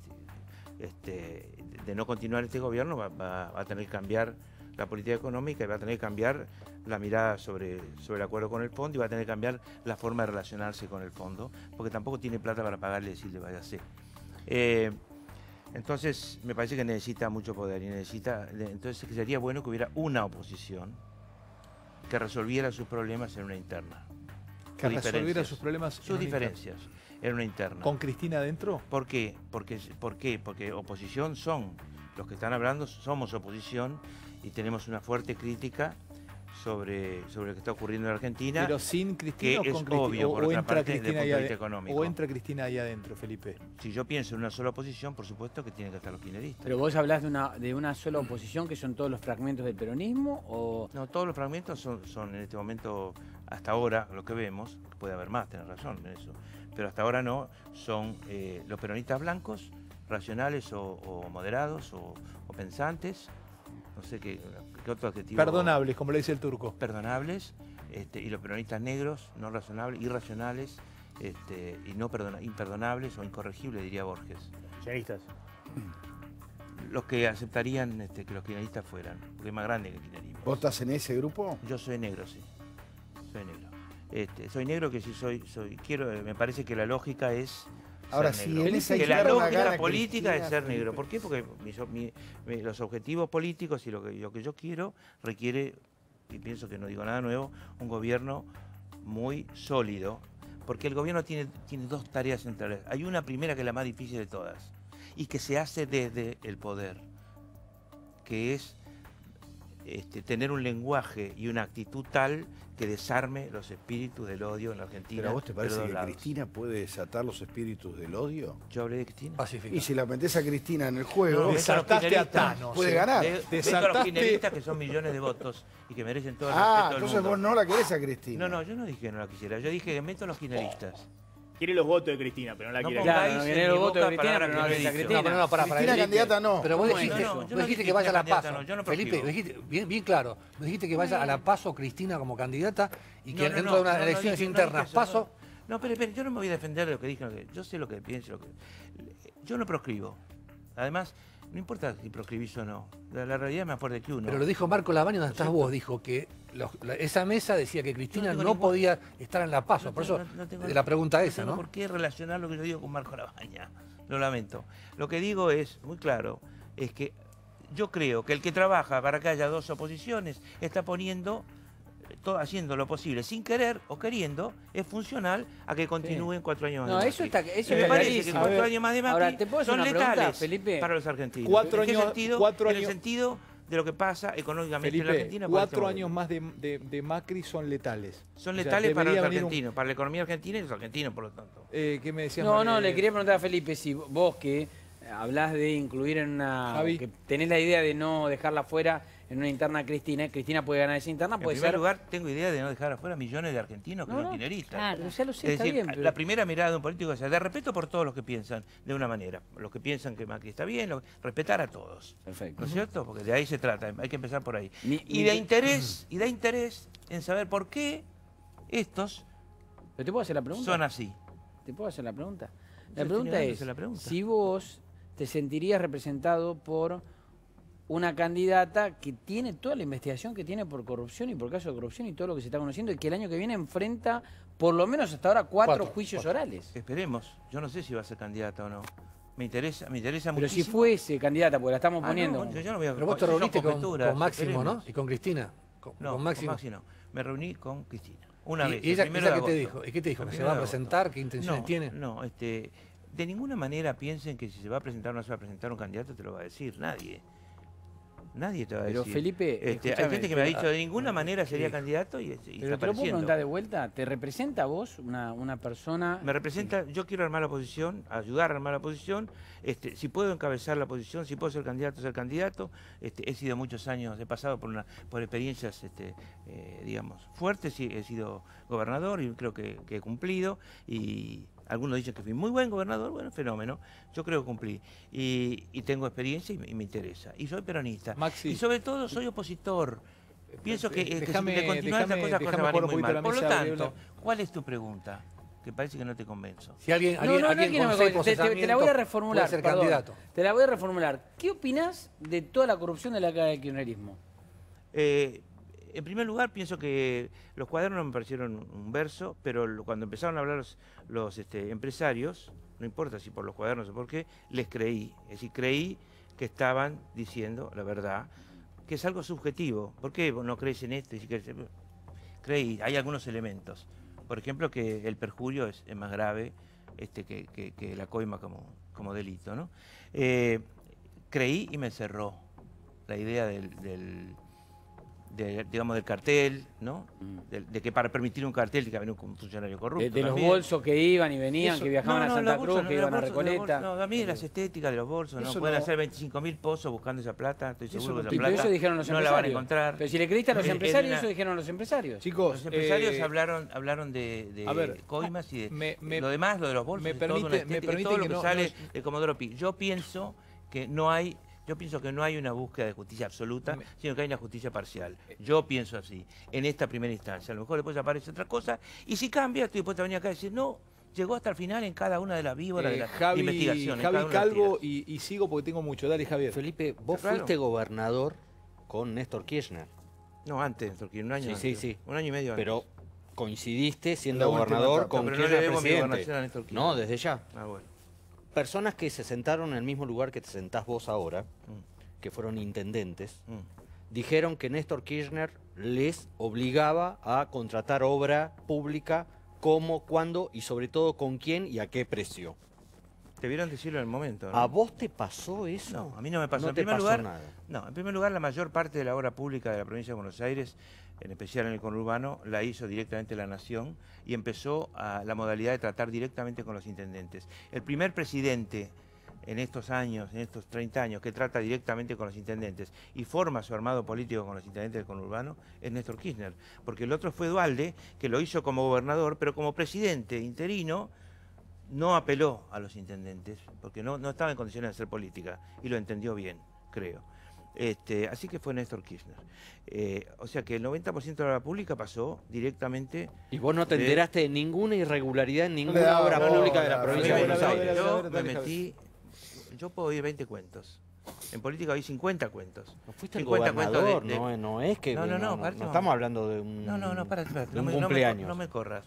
de no continuar este gobierno va a tener que cambiar la política económica y va a tener que cambiar la mirada sobre el acuerdo con el fondo y va a tener que cambiar la forma de relacionarse con el fondo, porque tampoco tiene plata para pagarle y decirle váyase. Entonces me parece que necesita mucho poder y entonces sería bueno que hubiera una oposición que resolviera sus problemas en una interna. Que resolviera sus problemas sus diferencias en una interna. ¿Con Cristina adentro? ¿Por qué? Porque oposición son los que están hablando, somos oposición y tenemos una fuerte crítica sobre lo que está ocurriendo en Argentina. Pero sin Cristina que o con es Cristina, obvio, por otra parte, desde el punto de vista económico. O entra Cristina ahí adentro, Felipe. Si yo pienso en una sola oposición, por supuesto que tienen que estar los kirchneristas. ¿Pero vos hablás de una sola oposición que son todos los fragmentos del peronismo? O... No, todos los fragmentos son en este momento, hasta ahora, lo que vemos, puede haber más, tenés razón en eso, pero hasta ahora no, son los peronistas blancos, racionales o moderados o pensantes, no sé qué otro adjetivo. Perdonables, como le dice el turco. Perdonables, y los peronistas negros, no razonables, irracionales, y no imperdonables o incorregibles, diría Borges. Kirchneristas. Los que aceptarían que los kirchneristas fueran, porque es más grande que el kirchnerismo. ¿Vos estás en ese grupo? Yo soy negro, sí. Soy negro. Soy negro que si me parece que la lógica es ahora ser sí, negro. en esa que la lógica gana política Cristina, es ser Felipe. negro. ¿Por qué? Porque los objetivos políticos y lo que yo quiero requiere, y pienso que no digo nada nuevo, un gobierno muy sólido, porque el gobierno tiene dos tareas centrales. Hay una primera que es la más difícil de todas y que se hace desde el poder, que es tener un lenguaje y una actitud tal que desarme los espíritus del odio en la Argentina. ¿Pero a vos te de parece los que dos lados. Cristina puede desatar los espíritus del odio? Yo hablé de Cristina. Y si la metés a Cristina en el juego, No, desataste a Thanos. puede ganar. Meto a los kirchneristas, que son millones de votos y que merecen todo el respeto del entonces mundo. vos no la querés a Cristina. No, yo no dije que no la quisiera. Yo dije que meto a los kirchneristas. Quiere los votos de Cristina, pero no la quiere. pongáis Claro, no en quiere mi los votos de boca Cristina, palabras pero no que la yo he quiere a dicho. Cristina. para Cristina Felipe. candidata no. Pero vos ¿Cómo dijiste, es? No, yo vos no dijiste dije que vaya a la candidata, PASO. no, yo no Felipe, proscribo. dijiste, bien claro, me dijiste que vaya a la PASO Cristina como candidata y que No, dentro de unas no elecciones dije internas eso, PASO. No, pero yo no me voy a defender de lo que dije. Yo sé lo que pienso. Yo no proscribo. Además, no importa si proscribís o no. La realidad es más fuerte que uno. Pero lo dijo Marco Lavagna, donde estás vos, dijo que esa mesa decía que Cristina no podía estar en la PASO. Por eso la pregunta esa, no tengo ¿no? por qué relacionar lo que yo digo con Marco Lavagna. Lo lamento. Lo que digo es, muy claro, es que yo creo que el que trabaja para que haya dos oposiciones está haciendo lo posible, sin querer o queriendo, es funcional a que continúen 4 años más No, de eso Macri. está, eso Y me está parece que clarísimo. 4 años más de Macri Ahora, ¿te puedo hacer son una pregunta, letales Felipe? para los argentinos. 4 ¿En qué años, sentido? 4 En el años, sentido de lo que pasa económicamente en la Felipe, Argentina. por este 4 gobierno. años más de Macri son letales. Son O sea, letales para los debería venir argentinos, para la economía argentina y los argentinos, por lo tanto. ¿Qué me decías? No, le quería preguntar a Felipe si vos que hablás de incluir en una... Javi. que tenés la idea de no dejarla fuera en una interna a Cristina puede ganar esa interna, En puede primer ser... lugar, tengo idea de no dejar afuera millones de argentinos que No, son no, kirchneristas. claro, ya lo sé, Es está decir, bien, pero- la primera mirada de un político es de respeto por todos los que piensan de una manera. Los que piensan que Macri está bien, respetar a todos. Perfecto. ¿No es cierto? Porque de ahí se trata, hay que empezar por ahí. Mi- Y da interés en saber por qué estos ¿Pero te puedo hacer la pregunta? son así. ¿Te puedo hacer la pregunta? Yo La estoy pregunta negando es, hacer la pregunta. si vos te sentirías representado por una candidata que tiene toda la investigación que tiene por corrupción y por caso de corrupción y todo lo que se está conociendo y que el año que viene enfrenta por lo menos hasta ahora cuatro juicios orales. Esperemos. Yo no sé si va a ser candidata o no. Me interesa Pero muchísimo. si fuese candidata, porque la estamos Ah, poniendo. no, yo no voy a... Pero vos te son reuniste con conjeturas, Máximo, ¿no? esperemos. Y con Cristina. No, con Máximo. Con Maxi no. Me reuní con Cristina. Una vez. ¿Y ella, el primero de qué te agosto. dijo? ¿Y qué te dijo? El ¿Que se primero va a de agosto. presentar? ¿Qué intenciones No, tiene? No, de ninguna manera piensen que si se va a presentar o no se va a presentar un candidato te lo va a decir. Nadie. Nadie te va a Pero decir. Felipe, hay escúchame, gente que me ha dicho de ninguna manera sería candidato y Pero está te lo puedo apareciendo. preguntar de vuelta, ¿te representa a vos una persona? Me representa, yo quiero armar la oposición, ayudar a armar la oposición, si puedo encabezar la oposición, si puedo ser candidato, he sido muchos años, he pasado por experiencias, digamos, fuertes, he sido gobernador y creo que he cumplido, y Algunos dicen que fui muy buen gobernador, bueno, fenómeno. Yo creo que cumplí. Y tengo experiencia y me interesa. Y soy peronista. Maxi. Y sobre todo soy opositor. Pienso que si Déjame- de continuar estas cosas déjame van a jugar ir un muy poquito mal. la Por lo mesa, tanto, Gabriela. ¿cuál es tu pregunta? Que parece que no te convenzo. Si alguien, No, alguien, no, no es alguien que no con me seis convence. Te la voy a procesamientos reformular. puede ser perdón. candidato. Te la voy a reformular. ¿Qué opinás de toda la corrupción de la cara del kirchnerismo? En primer lugar, pienso que los cuadernos me parecieron un verso, pero cuando empezaron a hablar los empresarios, no importa si por los cuadernos o por qué, les creí. Es decir, creí que estaban diciendo la verdad, que es algo subjetivo. ¿Por qué vos no crees en esto? Y si crees creí, hay algunos elementos. Por ejemplo, que el perjurio es más grave que la coima como delito, ¿no? Creí y me encerró la idea digamos, del cartel, ¿no? De que para permitir un cartel tiene que haber un funcionario corrupto. De los también. bolsos que iban y venían, Eso- que viajaban a Santa los Cruz, bolsos, que los iban a bolsos, los Recoleta. bolsos, no, a mí las estéticas de los bolsos, ¿no? Eso Pueden no- hacer 25.000 pozos buscando esa plata, estoy Eso seguro no que Y esa pero plata eso dijeron los no empresarios. la van a encontrar. Pero si le creíste a los Es empresarios, una- eso dijeron los empresarios. Chicos, Los empresarios hablaron de a ver, coimas y de me- lo demás, lo de los bolsos, me y todo, una permite- me estética, y permite todo lo que que no- sale no- de Comodoro Pi. Yo pienso que no hay una búsqueda de justicia absoluta, sino que hay una justicia parcial. Yo pienso así, en esta primera instancia. A lo mejor después aparece otra cosa, y si cambia, estoy dispuesto a venir acá y decir, no, llegó hasta el final en cada una de las víboras de la investigación. Javi Calvo, y sigo porque tengo mucho. Dale, Javier. Felipe, vos Claro. fuiste gobernador con Néstor Kirchner. No, antes, porque un año Sí, antes. sí. Un año y medio Pero antes. coincidiste siendo La última gobernador etapa, con pero no le Kirchner debo mi presidente. gobernación a Néstor Kirchner. No, desde ya. Ah, bueno. Personas que se sentaron en el mismo lugar que te sentás vos ahora, que fueron intendentes, dijeron que Néstor Kirchner les obligaba a contratar obra pública, cómo, cuándo y sobre todo con quién y a qué precio. Debieron decirlo en el momento, ¿no? ¿A vos te pasó eso? No, a mí no me pasó. No En te primer pasó lugar, nada. No, en primer lugar, la mayor parte de la obra pública de la provincia de Buenos Aires, en especial en el conurbano, la hizo directamente la Nación y empezó a la modalidad de tratar directamente con los intendentes. El primer presidente en estos años, en estos 30 años, que trata directamente con los intendentes y forma su armado político con los intendentes del conurbano, es Néstor Kirchner. Porque el otro fue Duhalde, que lo hizo como gobernador, pero como presidente interino, no apeló a los intendentes, porque no estaba en condiciones de hacer política, y lo entendió bien, creo. Así que fue Néstor Kirchner. O sea que el 90% de la obra pública pasó directamente... ¿Y vos no te enteraste de ninguna irregularidad en le ninguna da obra bola, pública de la a provincia de ver, Buenos a ver, Aires? Yo me metí... Yo puedo oír 20 cuentos. En política oí 50 cuentos. No fuiste el 50 gobernador, cuentos no es que... No, no estamos hablando de un, espérate, de un cumpleaños. no me corras.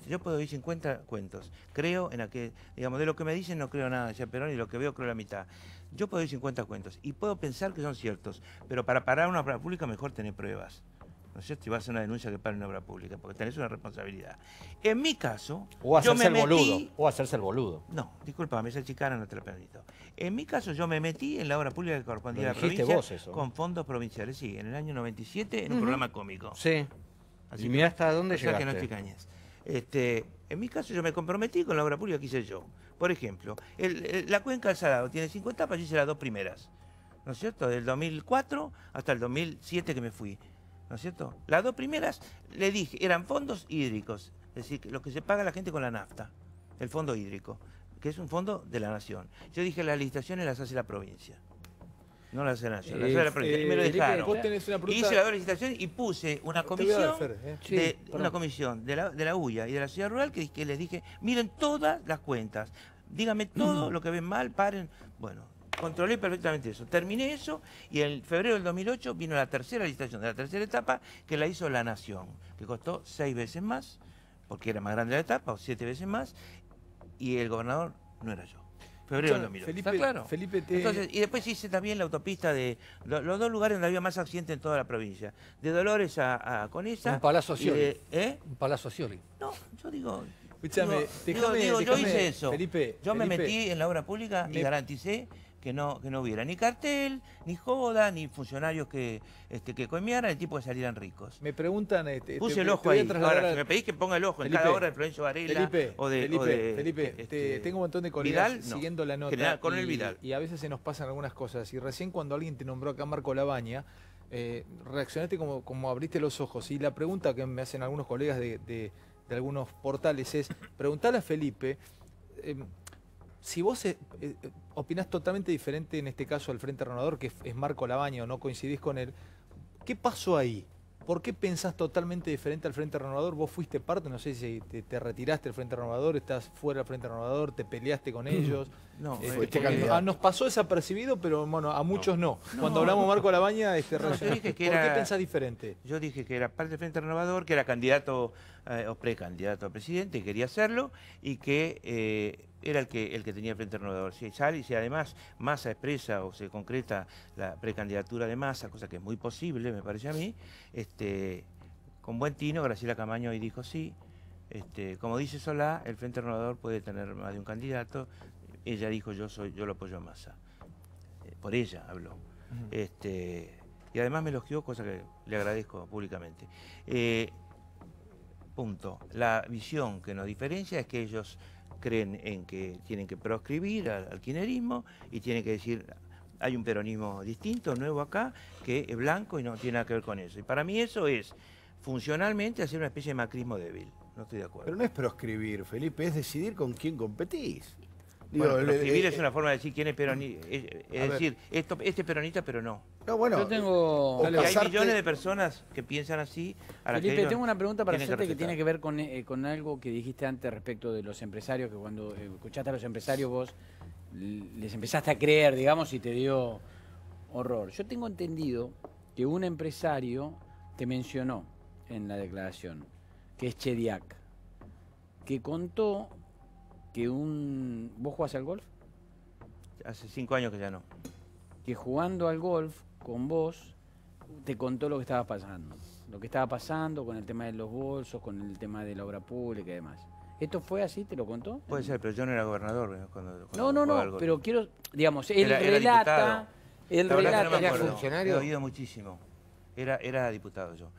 Yo puedo oír 50 cuentos. Creo en aquel, digamos, de lo que me dicen no creo nada, decía Perón, y lo que veo creo la mitad. Yo puedo oír 50 cuentos y puedo pensar que son ciertos, pero para parar una obra pública mejor tener pruebas. ¿No es cierto? Si vas a hacer una denuncia que pare una obra pública, porque tenés una responsabilidad. En mi caso, O hacerse yo me el boludo. metí... O hacerse el boludo. No, discúlpame, esa chicana no te la permito. En mi caso, yo me metí en la obra pública que correspondía Lo a la dijiste provincia vos eso. con fondos provinciales, sí, en el año 97 en un Ujú. programa cómico. Sí. Así Y mirá hasta dónde o sea que no llegaste. estoy cañes. En mi caso yo me comprometí con la obra pública que hice yo. Por ejemplo, la cuenca del Salado tiene 5 etapas, yo hice las 2 primeras. ¿No es cierto? Del 2004 hasta el 2007 que me fui. ¿No es cierto? Las 2 primeras, le dije, eran fondos hídricos. Es decir, lo que se paga la gente con la nafta. El fondo hídrico, que es un fondo de la nación. Yo dije, las licitaciones las hace la provincia. No las hace la nación, las hace la provincia. Y me lo Felipe, dejaron. vos tenés una pregunta- Hice las 2 licitaciones y puse una Te voy a dar, comisión Fer, Sí, de perdón. una comisión de la UIA y de la ciudad rural que les dije, miren todas las cuentas, díganme todo lo que ven mal, paren. Bueno, controlé perfectamente eso. Terminé eso y en febrero del 2008 vino la tercera licitación de la tercera etapa que la hizo la Nación, que costó 6 veces más, porque era más grande la etapa, o 7 veces más, y el gobernador no era yo. Febrero del 2008. Felipe, ¿Está claro? Felipe, Entonces, y después hice también la autopista de los 2 lugares donde había más accidentes en toda la provincia. De Dolores a Conesa. Un Palazzo y Scioli. ¿Eh? Un Palazzo Scioli. No, yo digo... Escúchame, yo déjame, hice eso. Felipe, Yo me Felipe, metí en la obra pública y garanticé que no hubiera ni cartel, ni joda, ni funcionarios que coimearan, el tipo que salieran ricos. Me preguntan... Puse el ojo ahí. Ahora, si me pedís que ponga el ojo en cada obra de Florencio Varela Felipe, o de... Felipe, tengo un montón de colegas Vidal, no. siguiendo la nota. General Coronel Vidal. Y a veces se nos pasan algunas cosas. Y recién cuando alguien te nombró acá Marco Labaña, reaccionaste como abriste los ojos. Y la pregunta que me hacen algunos colegas de algunos portales es, preguntale a Felipe si vos opinás totalmente diferente en este caso del Frente Renovador, que es Marco Labaña, o no coincidís con él, ¿qué pasó ahí? ¿Por qué pensás totalmente diferente al Frente Renovador? Vos fuiste parte, no sé si te retiraste del Frente Renovador, estás fuera del Frente Renovador, te peleaste con ellos. No, nos pasó desapercibido, pero bueno, a muchos no. Cuando hablamos de Marco Labaña, ¿por qué pensás diferente? Yo dije que era parte del Frente Renovador, que era candidato o precandidato a presidente, y quería hacerlo, y que era el que tenía el Frente Renovador. Si sale y si además Massa expresa o se concreta la precandidatura de Massa, cosa que es muy posible, me parece a mí, con buen tino, Graciela Camaño hoy dijo sí. Como dice Solá, el Frente Renovador puede tener más de un candidato. Ella dijo yo lo apoyo a Massa. Por ella habló. Y además me elogió, cosa que le agradezco públicamente. Punto. La visión que nos diferencia es que ellos creen en que tienen que proscribir al kirchnerismo y tienen que decir hay un peronismo distinto, nuevo acá, que es blanco y no tiene nada que ver con eso. Y para mí eso es funcionalmente hacer una especie de macrismo débil. No estoy de acuerdo. Pero no es proscribir, Felipe, es decidir con quién competís. Bueno, proscribir es una forma de decir quién es peronista. Es decir, este es peronista, pero no. No, bueno, yo tengo... Hay millones de personas que piensan así. Felipe, tengo una pregunta para hacerte que tiene que ver con algo que dijiste antes respecto de los empresarios, que cuando escuchaste a los empresarios vos les empezaste a creer, digamos, y te dio horror. Yo tengo entendido que un empresario te mencionó en la declaración, que es Chediak, que contó que ¿Vos jugás al golf? Hace 5 años que ya no. Que jugando al golf con vos te contó lo que estaba pasando. Lo que estaba pasando con el tema de los bolsos, con el tema de la obra pública y demás. ¿Esto fue así? ¿Te lo contó? Puede ser, pero yo no era gobernador cuando no, pero quiero, digamos, él relata... Él relata... ¿Era funcionario? He oído muchísimo. Era diputado yo.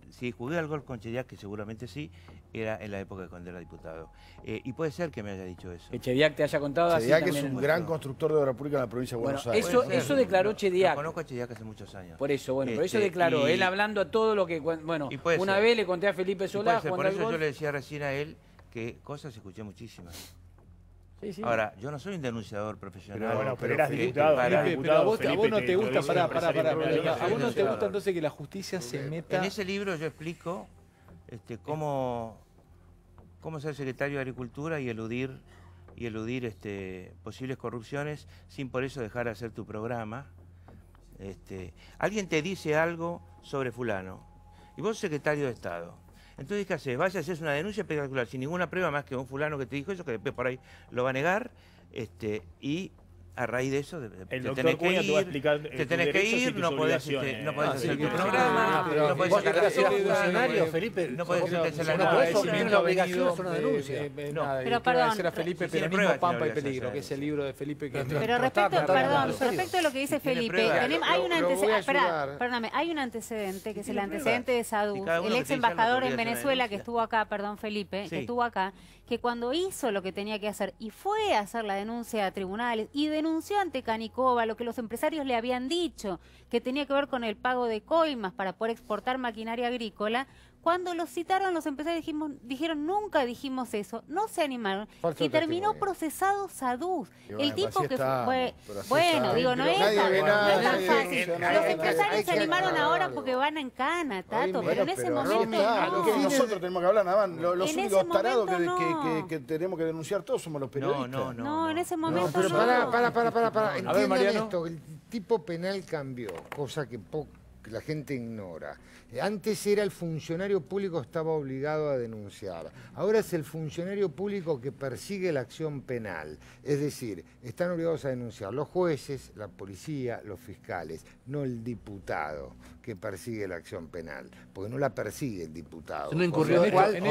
Si jugué al golf con Chediak, que seguramente sí, era en la época de cuando era diputado. Y puede ser que me haya dicho eso. Que Chediak te haya contado Chediak así es un gran constructor de obra pública en la provincia de Buenos Aires. Eso declaró Chediak. Conozco a Chediak hace muchos años. Por eso, bueno, pero eso declaró. Él hablando a todo lo que... Bueno, una vez le conté a Felipe Solá... Por eso yo le decía recién a él que cosas escuché muchísimas. Sí. Ahora, yo no soy un denunciador profesional. Pero eras diputado. Pero a vos no te gusta, pará. A vos no te gusta entonces que la justicia se meta... En ese libro yo explico cómo ser secretario de Agricultura y eludir posibles corrupciones sin por eso dejar de hacer tu programa. Alguien te dice algo sobre fulano y vos sos secretario de Estado. Entonces, ¿qué haces? Vas a hacer una denuncia espectacular sin ninguna prueba más que un fulano que te dijo eso, que después por ahí lo va a negar, y a raíz de eso te tenés que ir, no podés hacer tu programa, no podés sacar la funcionario, Felipe, no podés hacer la obligación es una denuncia. Pero perdón, era Felipe, Peronismo, Pampa y Peligro, que es el libro de Felipe que... Pero respecto a lo que dice Felipe, hay un antecedente, que es el antecedente de Sadú, el ex embajador en Venezuela que estuvo acá, Felipe, que estuvo acá, que cuando hizo lo que tenía que hacer y fue a hacer la denuncia a tribunales y denunció ante Canicova lo que los empresarios le habían dicho, que tenía que ver con el pago de coimas para poder exportar maquinaria agrícola, cuando los citaron los empresarios dijeron nunca dijimos eso, no se animaron y terminó procesado Sadú. El tipo que fue... Bueno, digo, no es tan fácil. Los empresarios se animaron ahora porque van en cana, Tato, pero en ese momento no. Nosotros tenemos que hablar nada más. Los únicos tarados que tenemos que denunciar todos somos los periodistas. No, en ese momento no. Pero para. Entiendan esto, el tipo penal cambió, cosa que la gente ignora. Antes era el funcionario público que estaba obligado a denunciar. Ahora es el funcionario público que persigue la acción penal. Es decir, están obligados a denunciar los jueces, la policía, los fiscales, no el diputado que persigue la acción penal, porque no la persigue el diputado. No incurrió en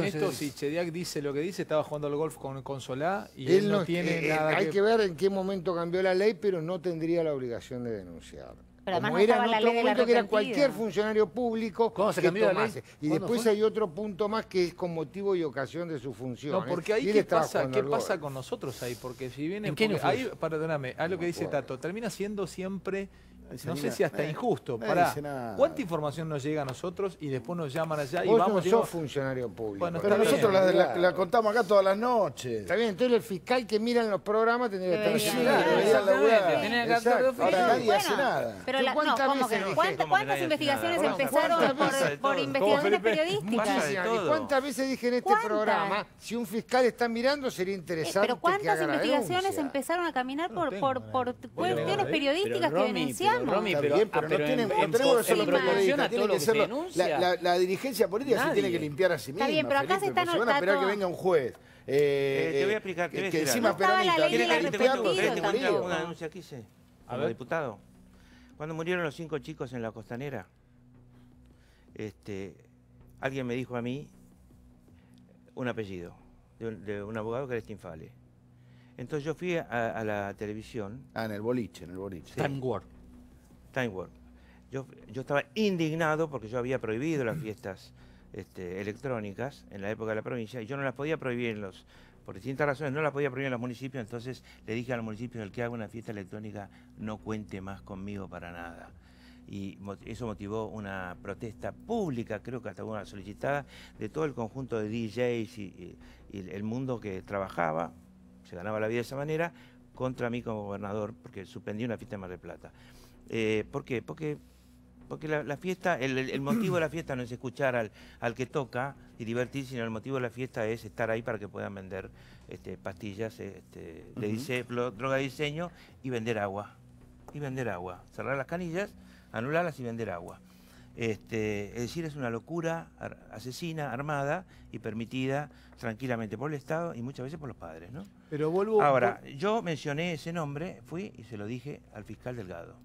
esto, si Chediak dice lo que dice, estaba jugando al golf con Solá y él no tiene nada Hay que ver en qué momento cambió la ley, pero no tendría la obligación de denunciar. Pero como era en otro momento que era cualquier funcionario público que tomase. Y después hay otro punto más que es con motivo y ocasión de su función. No, porque ahí ¿qué pasa con nosotros ahí? Porque si viene... Ahí, perdóname, a lo que dice Tato, termina siendo siempre no sé si hasta injusto. Nadie Pará, dice nada. ¿cuánta información nos llega a nosotros y después nos llaman allá y Vos vamos? no sos funcionario público. Bueno, Pero está nosotros bien. la contamos acá todas las noches. Está bien, entonces el fiscal que mira en los programas tendría que estar... Debería, debería laburar. Tiene el cartón de Exacto. oficio. Ahora nadie Bueno, hace nada. Pero ¿Yo cuántas ¿cómo que veces no? dije? ¿Cuántas ¿Cómo que nadie hace investigaciones nada? empezaron Pasa de por todo. investigaciones Pasa de periodísticas? todo. ¿Y cuántas veces dije en este ¿Cuántas? programa, si un fiscal está mirando, sería interesante Pero que ¿cuántas haga la investigaciones denuncia? empezaron a caminar por cuestiones Pero, periodísticas que Romy, denunciamos? Romy, Está pero- bien, pero pero no tienen, en- no tenemos que ser en los proporción periodistas, a tiene todo lo que que ser se denuncia. la dirigencia política se Nadie. tiene que limpiar a sí misma. Está bien, pero acá se Felipe, está porque se van a esperar notando- que venga un juez. Te voy a explicar, te voy a que decir encima algo. No estaba la peronista, ley de tiene la que ¿Querés limpiarlo, represión te este cuento lío. una denuncia que hice como ver. diputado? Cuando murieron los 5 chicos en la costanera, alguien me dijo a mí un apellido de un abogado que era Stinfale. Entonces yo fui a la televisión. En el boliche. Time War. Time Warp. Yo estaba indignado porque yo había prohibido las fiestas electrónicas en la época de la provincia y yo no las podía prohibir por distintas razones, no las podía prohibir en los municipios, entonces le dije al municipio, el que haga una fiesta electrónica no cuente más conmigo para nada. Y eso motivó una protesta pública, creo que hasta una solicitada, de todo el conjunto de DJs y el mundo que trabajaba, se ganaba la vida de esa manera, contra mí como gobernador, porque suspendí una fiesta en Mar del Plata. ¿Por qué? Porque la fiesta, el motivo de la fiesta no es escuchar al que toca y divertirse, sino el motivo de la fiesta es estar ahí para que puedan vender pastillas droga de diseño y vender agua. Cerrar las canillas, anularlas y vender agua. Es decir, es una locura asesina, armada y permitida tranquilamente por el Estado y muchas veces por los padres, ¿no? Pero vuelvo... Ahora, yo mencioné ese nombre, fui y se lo dije al fiscal Delgado.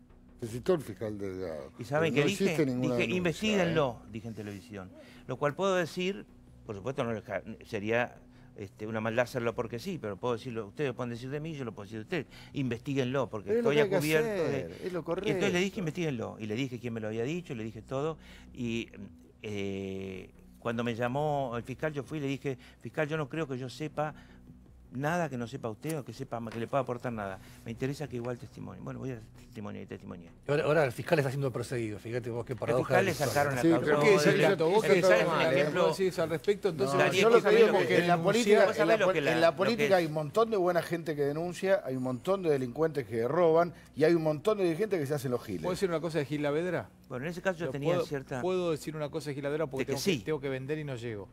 Necesitó el fiscal Delgado. ¿Y saben Pero qué no existe dije? ninguna Dije, denuncia, investíguenlo, dije en televisión. Lo cual puedo decir, por supuesto no sería una maldad hacerlo porque sí, pero puedo decirlo, ustedes lo pueden decir de mí, yo lo puedo decir de ustedes. Investíguenlo, porque Pero es lo estoy que hay que a cubierto hacer, es lo Y correcto. entonces le dije, investíguenlo. Y le dije quién me lo había dicho, le dije todo. Y cuando me llamó el fiscal, yo fui y le dije, fiscal, yo no creo que yo sepa nada que no sepa usted o que sepa que le pueda aportar nada. Me interesa que igual testimonio. Bueno, voy a testimoniar y testimoniar. Ahora el fiscal está siendo perseguido, fíjate vos qué El paradoja. fiscal le sacaron la Sí, causa. pero ¿Qué es exacto? Vos que ¿Sabes todo un mal, ejemplo? vos decís al respecto, entonces... No, Daniel, yo lo que ¿sabés digo lo es que que en la denuncia? política, ¿Vos sabés lo que en la lo que política es? hay un montón de buena gente que denuncia, hay un montón de delincuentes que roban y hay un montón de dirigentes que se hacen los giles. ¿Puedo decir una cosa de Gil Lavedra? Bueno, en ese caso yo Lo tenía puedo, cierta... puedo decir una cosa de Gil Lavedra porque De que tengo, sí. tengo que vender y no llego.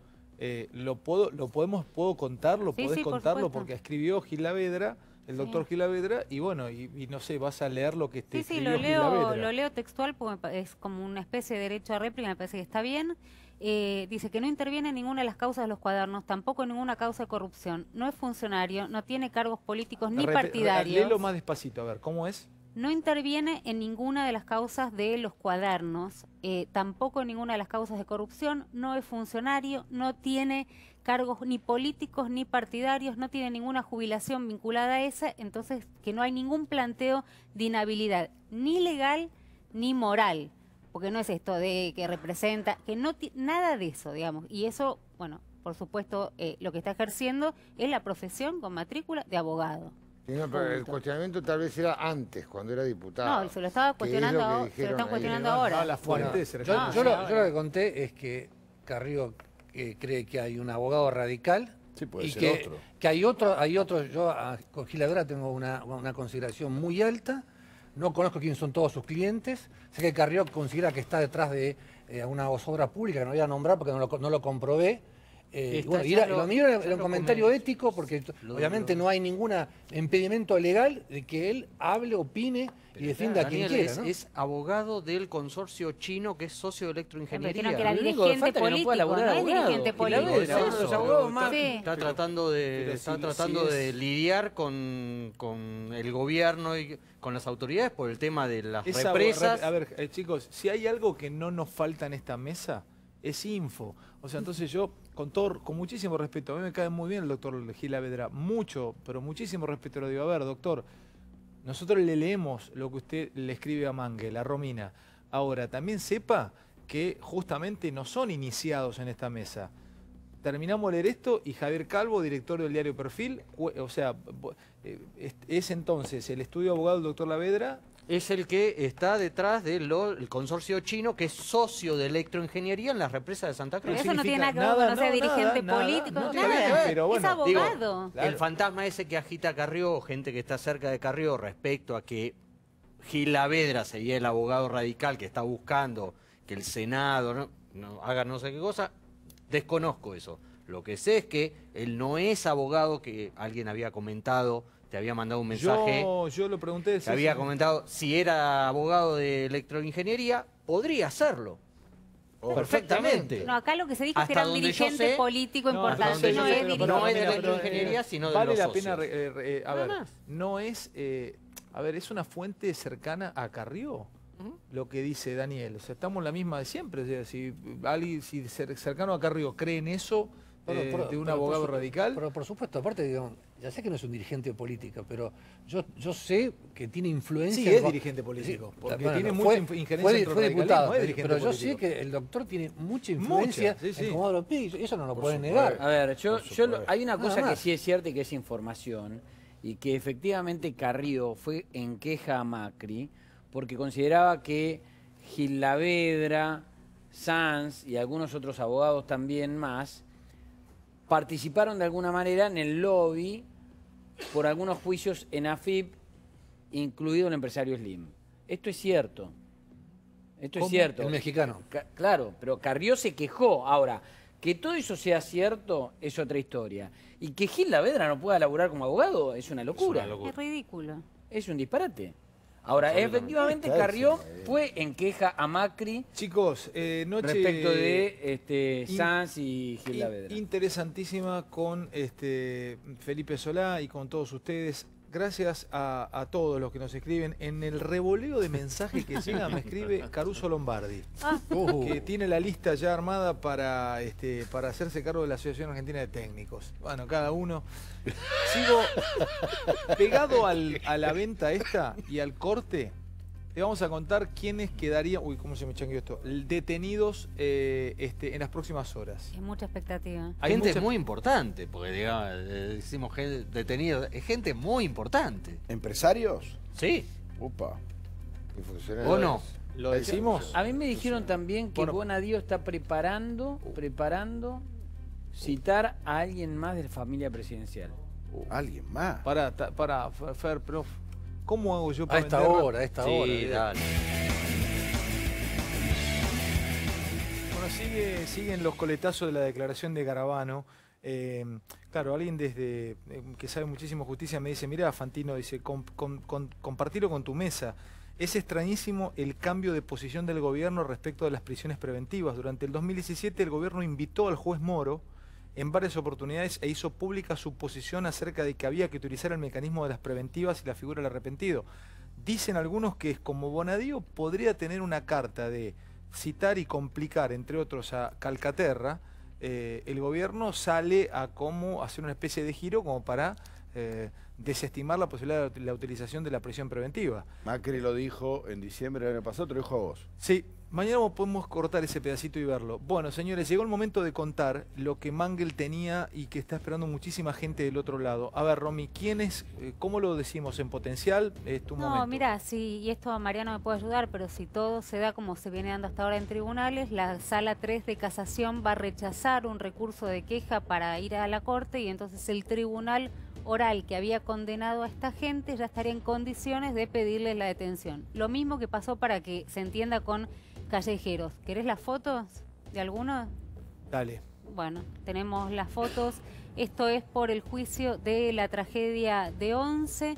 ¿Puedo contarlo? Sí, ¿Podés sí, por contarlo? supuesto. Porque escribió Gil Lavedra, el doctor Gil Lavedra, y bueno, y no sé, vas a leer lo que Sí, escribió lo Gil Lavedra. leo textual porque es como una especie de derecho a réplica, me parece que está bien. Dice que no interviene en ninguna de las causas de los cuadernos, tampoco en ninguna causa de corrupción, no es funcionario, no tiene cargos políticos ni partidarios. Léelo más despacito, a ver, ¿cómo es? No interviene en ninguna de las causas de los cuadernos, tampoco en ninguna de las causas de corrupción, no es funcionario, no tiene cargos ni políticos ni partidarios, no tiene ninguna jubilación vinculada a esa, entonces que no hay ningún planteo de inhabilidad, ni legal ni moral, porque no es esto de que representa, que no nada de eso, digamos, y eso, bueno, por supuesto, lo que está ejerciendo es la profesión con matrícula de abogado. Sí, no, pero el Punto. cuestionamiento tal vez era antes, cuando era diputado. No, se lo estaba que es cuestionando lo que ahora, se lo dijeron están ahí. cuestionando No, ahora. la fuente se Yo, refiere. yo lo que conté es que Carrió cree que hay un abogado radical Sí, puede y ser otro. que hay otro, yo con Giladora tengo una consideración muy alta, no conozco quiénes son todos sus clientes, sé que Carrió considera que está detrás de una obra pública que no voy a nombrar porque no lo comprobé. Y bueno, ya lo mío era un comentario comenté. ético porque obviamente no hay ningún impedimento legal de que él hable, opine y defienda a quien Daniel quiera, ¿no? es abogado del consorcio chino que es socio de electroingeniería. Dijeron que era Lo único que dirigente falta es que no pueda político, laburar no es abogado. dirigente Giladora, político. es uno de los abogados más... Sí. Está tratando de, pero está si- tratando si es- de lidiar con el gobierno y con las autoridades por el tema de las represas. A ver, chicos, si hay algo que no nos falta en esta mesa, es info. O sea, entonces yo, con muchísimo respeto, a mí me cae muy bien el doctor Gil Lavedra, mucho, pero muchísimo respeto lo digo. A ver, doctor, nosotros le leemos lo que usted le escribe a Mangue, a Romina. Ahora, también sepa que justamente no son iniciados en esta mesa. Terminamos de leer esto y Javier Calvo, director del diario Perfil, es entonces el estudio abogado del doctor Lavedra es el que está detrás del consorcio chino, que es socio de electroingeniería en las represas de Santa Cruz. Pero eso no tiene nada que ver con no ser dirigente político, nada. Pero bueno, es abogado. El fantasma ese que agita Carrió, gente que está cerca de Carrió, respecto a que Gil Lavedra sería el abogado radical que está buscando que el Senado no haga no sé qué cosa, desconozco eso. Lo que sé es que él no es abogado, que alguien había comentado, te había mandado un mensaje. Yo lo pregunté. Te había comentado si era abogado de electroingeniería, podría hacerlo. Perfectamente. No, acá lo que se dijo es que era un dirigente político importante, no es dirigente. No es de electroingeniería, sino de vale los la socios. pena, a ver, no es, a ver, es una fuente cercana a Carrió. Lo que dice Daniel, o sea, estamos en la misma de siempre. O sea, si alguien cercano a Carrió cree en eso de un abogado radical. Pero por supuesto, aparte, digamos, ya sé que no es un dirigente político, pero yo sé que tiene influencia. Sí, es dirigente político, porque tiene mucha injerencia en fue diputado, es dirigente pero yo político. sé que el doctor tiene mucha influencia en Comodoro Pi, eso no lo pueden negar. A ver, hay una cosa que sí es cierta y que es información, y que efectivamente Carrió fue en queja a Macri, porque consideraba que Gil Lavedra, Sanz y algunos otros abogados también más participaron de alguna manera en el lobby por algunos juicios en AFIP, incluido el empresario Slim. Esto es cierto. Esto es cierto. El mexicano. Claro, pero Carrió se quejó. Ahora, que todo eso sea cierto es otra historia. Y que Gil Lavedra no pueda laburar como abogado es una locura. Es ridículo. Es un disparate. Ahora, efectivamente, Carrió fue en queja a Macri, chicos, respecto de Sanz y Gil Lavedra. Interesantísima con Felipe Solá y con todos ustedes. Gracias a todos los que nos escriben. En el revoleo de mensajes que llega me escribe Caruso Lombardi, que tiene la lista ya armada para hacerse cargo de la Asociación Argentina de Técnicos. Bueno, cada uno. Sigo pegado a la venta esta y al corte. Te vamos a contar quiénes quedarían, ¿cómo se me changueó esto? Detenidos en las próximas horas. Es mucha expectativa. Hay gente muy importante, porque digamos, decimos gente detenida, es gente muy importante. ¿Empresarios? Sí. Upa. ¿O no? ¿Lo decimos? A mí me dijeron también que Bonadío está preparando citar a alguien más de la familia presidencial. ¿Alguien más? Para Fer, prof. ¿Cómo hago yo para a esta hora? Dale. Bueno, siguen los coletazos de la declaración de Garabano. Claro, alguien que sabe muchísimo justicia me dice, mira, Fantino, dice, compartirlo con tu mesa. Es extrañísimo el cambio de posición del gobierno respecto de las prisiones preventivas. Durante el 2017 el gobierno invitó al juez Moro en varias oportunidades e hizo pública su posición acerca de que había que utilizar el mecanismo de las preventivas y la figura del arrepentido. Dicen algunos que como Bonadío podría tener una carta de citar y complicar, entre otros, a Calcaterra, el gobierno sale a cómo hacer una especie de giro como para desestimar la posibilidad de la utilización de la prisión preventiva. Macri lo dijo en diciembre del año pasado, te lo dijo a vos. Sí, mañana podemos cortar ese pedacito y verlo. Bueno, señores, llegó el momento de contar lo que Mangel tenía y que está esperando muchísima gente del otro lado. A ver, Romy, ¿quién es? ¿Cómo lo decimos? ¿En potencial? Es tu momento. No, mira, sí, y esto Mariano me puede ayudar, pero si todo se da como se viene dando hasta ahora en tribunales, la Sala 3 de Casación va a rechazar un recurso de queja para ir a la Corte y entonces el tribunal oral que había condenado a esta gente ya estaría en condiciones de pedirles la detención. Lo mismo que pasó, para que se entienda, con Callejeros. ¿Querés las fotos de alguno? Dale. Bueno, tenemos las fotos. Esto es por el juicio de la tragedia de Once.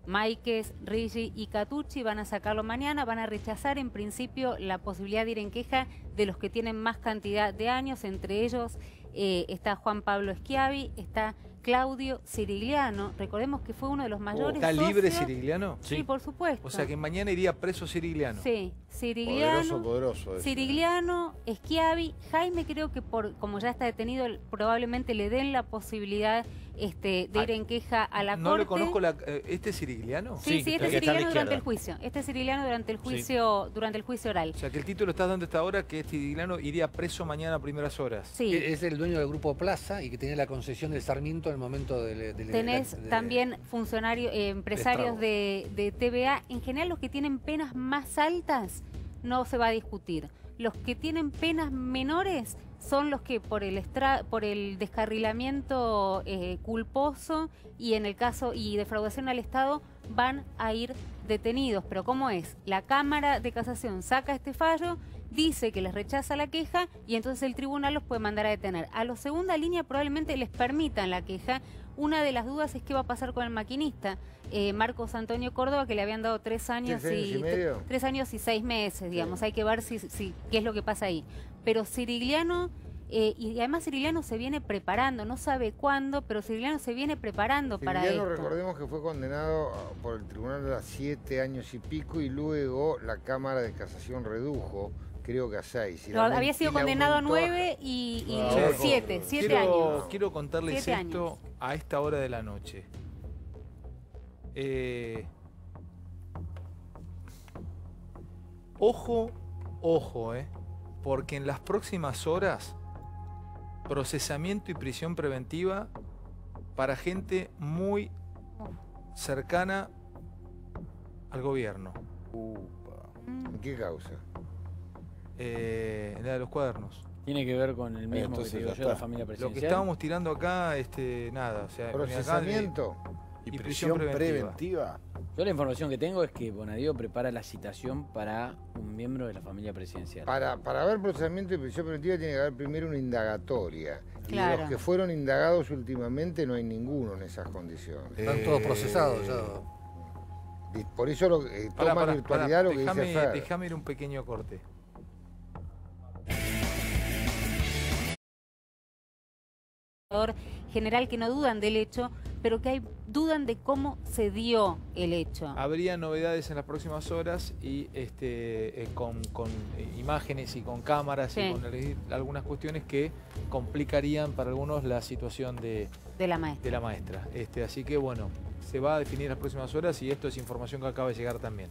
Máiquez, Riggi y Catucci van a sacarlo mañana. Van a rechazar en principio la posibilidad de ir en queja de los que tienen más cantidad de años. Entre ellos está Juan Pablo Schiavi, está Claudio Cirigliano. Recordemos que fue uno de los mayores ¿Está libre socios. Cirigliano? Sí, por supuesto. O sea que mañana iría preso Cirigliano. Sí, Cirigliano, Poderoso. Cirigliano, Schiavi, Jaime creo que como ya está detenido, probablemente le den la posibilidad de ir en queja a la No corte. lo conozco, ¿este es Sirigliano? Sí, este es Sirigliano durante el juicio. Este es Sirigliano durante el juicio oral. O sea, que el título estás dando hasta ahora que Sirigliano iría preso mañana a primeras horas. Sí. Es el dueño del grupo Plaza y que tenía la concesión del Sarmiento en el momento del... Tenés también funcionarios, empresarios de TVA. En general, los que tienen penas más altas no se va a discutir. Los que tienen penas menores son los que por el descarrilamiento culposo y en el caso y defraudación al Estado van a ir detenidos. Pero ¿cómo es? La Cámara de Casación saca este fallo, dice que les rechaza la queja y entonces el tribunal los puede mandar a detener. A los segunda línea probablemente les permitan la queja. Una de las dudas es qué va a pasar con el maquinista, Marcos Antonio Córdoba, que le habían dado 3 años y 3 años y 6 meses, digamos. Sí. Hay que ver qué es lo que pasa ahí. Pero Sirigliano, y además Sirigliano se viene preparando, no sabe cuándo, pero Sirigliano se viene preparando para esto. Recordemos que fue condenado por el tribunal a 7 años y pico y luego la Cámara de Casación redujo, creo que a 6. Había sido condenado a 9 y 7 años. Quiero contarles 7 esto años. A esta hora de la noche. Ojo, porque en las próximas horas, procesamiento y prisión preventiva para gente muy cercana al gobierno. ¿En qué causa? La de los cuadernos. Tiene que ver con el mismo que te digo yo de la familia presidencial. Lo que estábamos tirando acá, nada. O sea, procesamiento y prisión preventiva. Yo la información que tengo es que Bonadío prepara la citación para un miembro de la familia presidencial. Para haber procesamiento y prisión preventiva tiene que haber primero una indagatoria. Claro. Y de los que fueron indagados últimamente no hay ninguno en esas condiciones. Están todos procesados ya. Por eso toma virtualidad lo que dice Fer. Déjame ir un pequeño corte. General que no dudan del hecho, pero que dudan de cómo se dio el hecho. Habría novedades en las próximas horas y con imágenes y con cámaras y con algunas cuestiones que complicarían para algunos la situación de la maestra. Así que bueno, se va a definir en las próximas horas y esto es información que acaba de llegar también.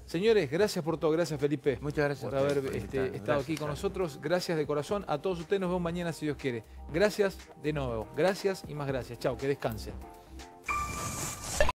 Señores, gracias por todo. Gracias, Felipe. Muchas gracias por haber estado aquí con nosotros. Gracias de corazón. A todos ustedes nos vemos mañana si Dios quiere. Gracias de nuevo. Gracias y más gracias. Chao, que descansen.